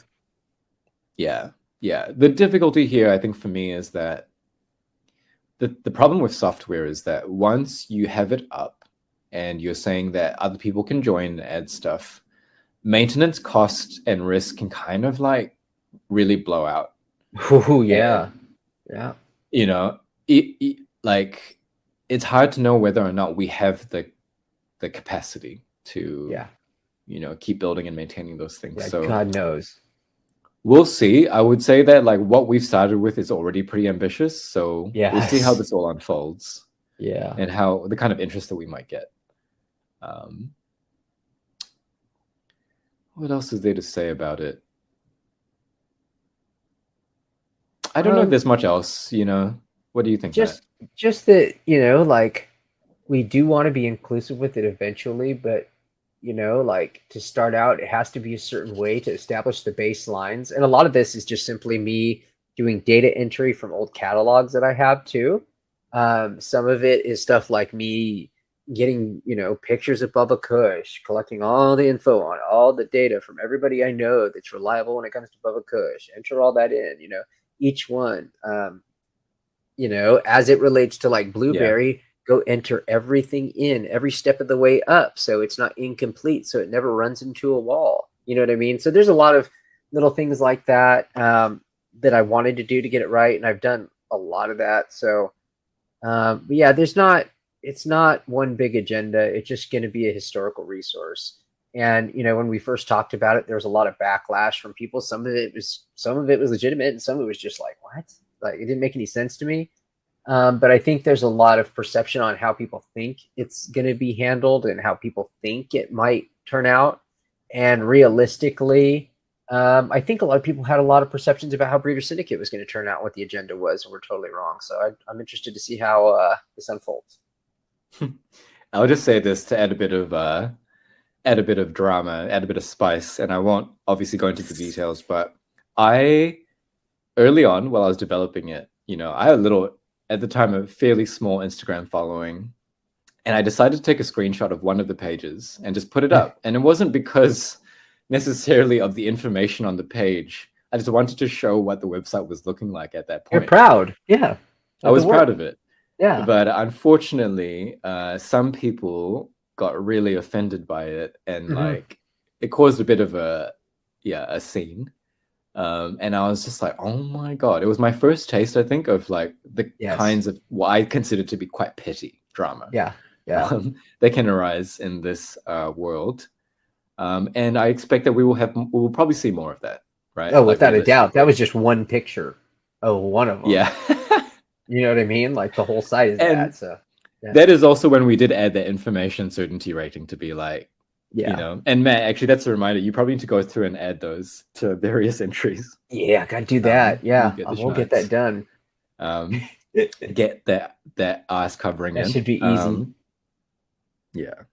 The difficulty here, I think, for me is that the problem with software is that once you have it up and you're saying that other people can join and add stuff, maintenance cost and risk can kind of like really blow out. Oh yeah, yeah. You know, like it's hard to know whether or not we have the capacity to keep building and maintaining those things. Yeah, So God knows. We'll see. I would say that like what we've started with is already pretty ambitious. So we'll see how this all unfolds. Yeah. And how the kind of interest that we might get. What else is there to say about it? I don't know if there's much else, What do you think? Just that, like we do want to be inclusive with it eventually, but like to start out, it has to be a certain way to establish the baselines. And a lot of this is just simply me doing data entry from old catalogs that I have too. Some of it is stuff like me getting, pictures of Bubba Kush, collecting all the info on all the data from everybody I know that's reliable when it comes to Bubba Kush, enter all that in, each one, as it relates to like Blueberry, go enter everything in every step of the way up. So it's not incomplete. So it never runs into a wall. You know what I mean? So there's a lot of little things like that, that I wanted to do to get it right. And I've done a lot of that. So, but yeah, it's not one big agenda. It's just going to be a historical resource. And, when we first talked about it, there was a lot of backlash from people. Some of it was legitimate and some of it was just like, what? Like, it didn't make any sense to me. But I think there's a lot of perception on how people think it's going to be handled and how people think it might turn out. And realistically, I think a lot of people had a lot of perceptions about how Breeder Syndicate was going to turn out, what the agenda was, and we're totally wrong. So I'm interested to see how this unfolds. I'll just say this to add a bit of drama, add a bit of spice, and I won't obviously go into the details, but early on while I was developing it, I had at the time, a fairly small Instagram following, and I decided to take a screenshot of one of the pages and just put it up. And it wasn't because necessarily of the information on the page. I just wanted to show what the website was looking like at that point. You're proud. Yeah. I was proud of it. Yeah. But unfortunately, some people got really offended by it, and like it caused a bit of a scene. And I was just like, oh my God. It was my first taste, I think, of like the kinds of what I consider to be quite petty drama. Yeah. That can arise in this world. And I expect that we will probably see more of that, right? Oh, without a doubt. That was just one picture of one of them. Yeah. You know what I mean? Like the whole site is that. So that is also when we did add the information certainty rating to be like, and Matt, actually, that's a reminder. You probably need to go through and add those to various entries. Yeah, gotta do that. We'll get that done. Get that ass covering in. That should be easy. Yeah.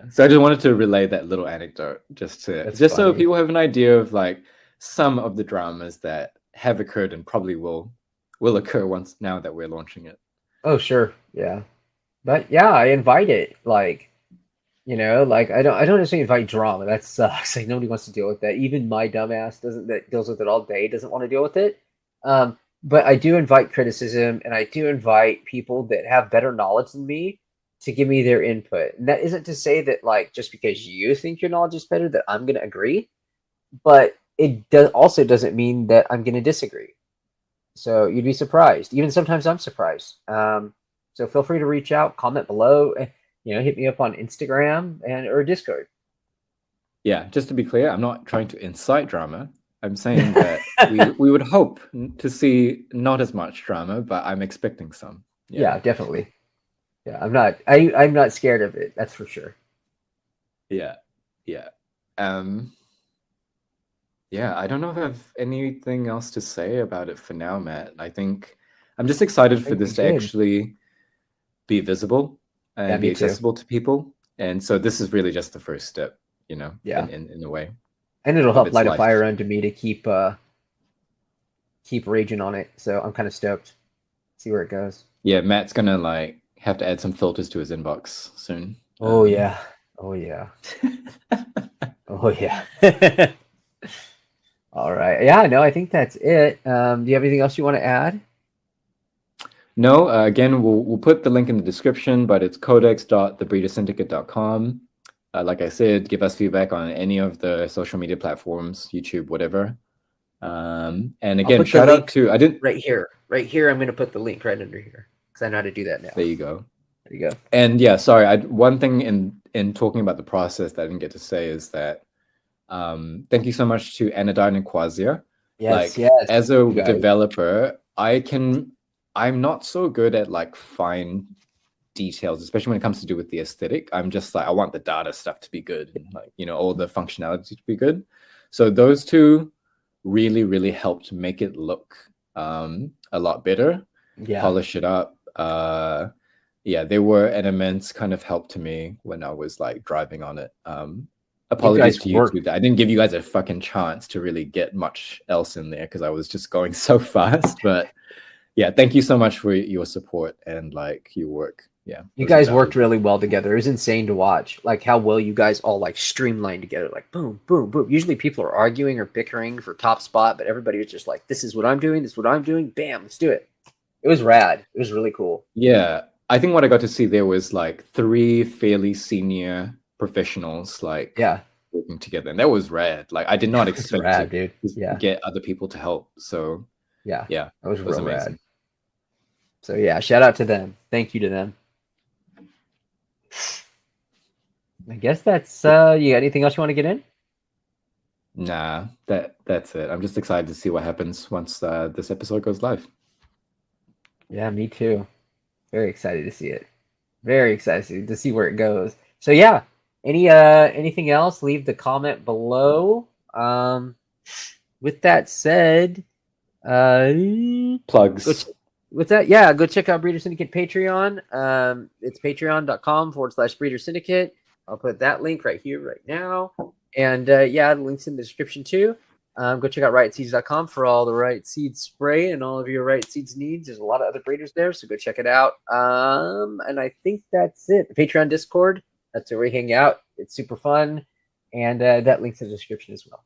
So I just wanted to relay that little anecdote, just so people have an idea of like some of the dramas that have occurred and probably will occur once now that we're launching it. Oh, sure, yeah. But yeah, I invite it. Like, like I don't necessarily invite drama. That sucks. Like nobody wants to deal with that. Even my dumbass that deals with it all day doesn't want to deal with it. But I do invite criticism, and I do invite people that have better knowledge than me to give me their input. And that isn't to say that like just because you think your knowledge is better that I'm going to agree, but it also doesn't mean that I'm going to disagree. So you'd be surprised. Even sometimes I'm surprised. So feel free to reach out, comment below. Hit me up on Instagram or Discord. Yeah, just to be clear, I'm not trying to incite drama. I'm saying that we would hope to see not as much drama, but I'm expecting some. Yeah, definitely. Yeah, I'm not scared of it. That's for sure. Yeah. I don't know if I have anything else to say about it for now, Matt. I think I'm just excited for this to actually be visible and be accessible to people. And so this is really just the first step, in a way. And it'll help light a fire under me to keep raging on it. So I'm kind of stoked. See where it goes. Yeah, Matt's gonna like have to add some filters to his inbox soon. Oh yeah. Oh yeah. All right. Yeah, no, I think that's it. Do you have anything else you want to add? No, again, we'll put the link in the description, but it's codex.thebreedersyndicate.com. Like I said, give us feedback on any of the social media platforms, YouTube, whatever. And again, shout out to right here. Right here, I'm going to put the link right under here because I know how to do that now. There you go. There you go. And yeah, sorry. One thing in talking about the process that I didn't get to say is that thank you so much to Anodyne and Quasia. Yes, as a developer, I'm not so good at like fine details, especially when it comes to do with the aesthetic. I'm just like, I want the data stuff to be good, and like, you know, all the functionality to be good. So those two really, really helped make it look a lot better, polish it up. Yeah, they were an immense kind of help to me when I was like driving on it. Apologies to YouTube. I didn't give you guys a fucking chance to really get much else in there because I was just going so fast. But yeah, thank you so much for your support and like your work. Yeah, you guys worked really well together. It was insane to watch, like how well you guys all like streamlined together, like boom, boom, boom. Usually people are arguing or bickering for top spot, but everybody was just like, "This is what I'm doing. This is what I'm doing. Bam, let's do it." It was rad. It was really cool. Yeah, I think what I got to see there was like 3 fairly senior professionals, like working together, and that was rad. Like I did not expect to get other people to help. So yeah, that was real amazing. Rad. So yeah, shout out to them. Thank you to them. I guess that's you got anything else you want to get in? Nah, that's it. I'm just excited to see what happens once this episode goes live. Yeah, me too. Very excited to see it. Very excited to see where it goes. So yeah, anything else? Leave the comment below. With that said, plugs. With that, yeah, go check out Breeder Syndicate Patreon. It's patreon.com/Breeder Syndicate. I'll put that link right here, right now. And yeah, the link's in the description too. Go check out riotseeds.com for all the Riot Seeds spray and all of your Riot Seeds needs. There's a lot of other breeders there, so go check it out. And I think that's it. The Patreon Discord, that's where we hang out. It's super fun. And that link's in the description as well.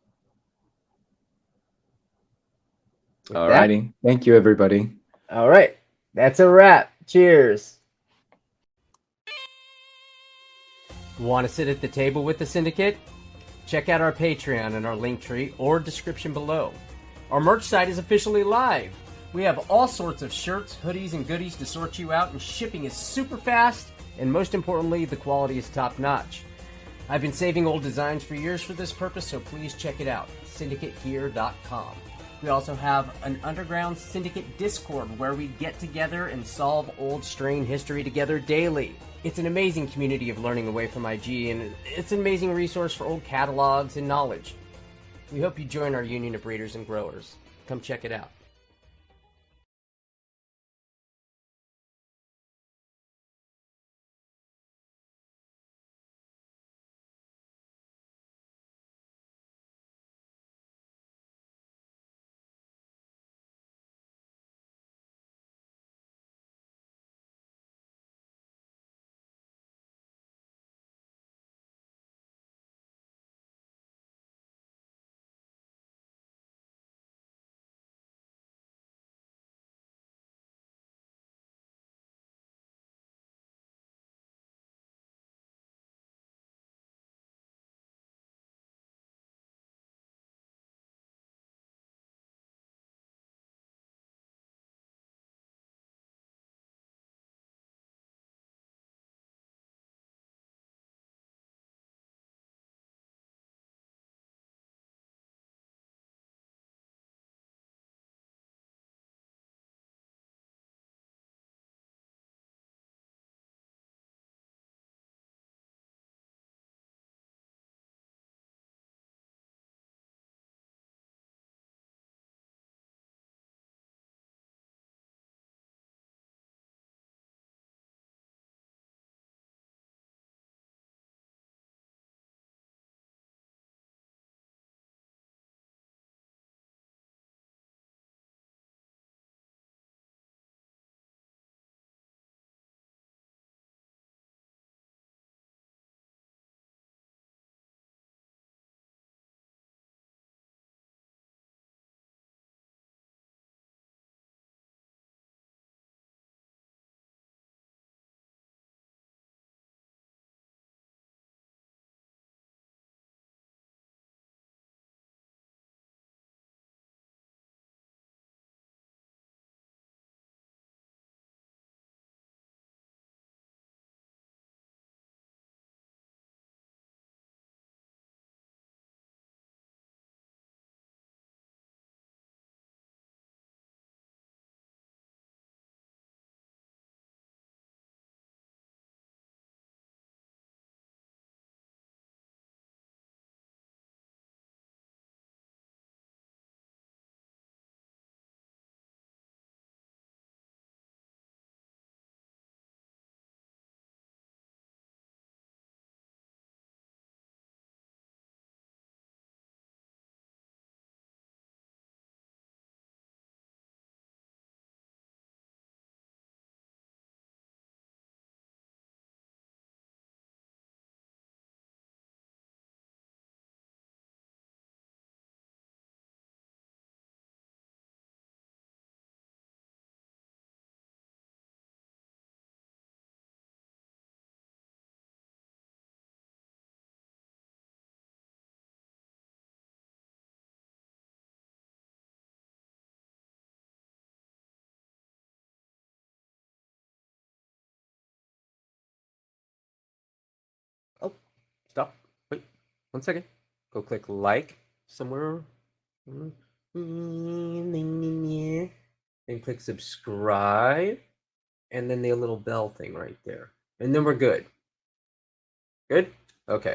Alrighty. Thank you, everybody. All right. That's a wrap. Cheers. Want to sit at the table with the Syndicate? Check out our Patreon and our link tree or description below. Our merch site is officially live. We have all sorts of shirts, hoodies, and goodies to sort you out, and shipping is super fast, and most importantly, the quality is top-notch. I've been saving old designs for years for this purpose, so please check it out, syndicategear.com. We also have an underground Syndicate Discord where we get together and solve old strain history together daily. It's an amazing community of learning away from IG, and it's an amazing resource for old catalogs and knowledge. We hope you join our union of breeders and growers. Come check it out. Stop. Wait 1 second. Go click like somewhere. Then click subscribe. And then the little bell thing right there. And then we're good. Good? Okay.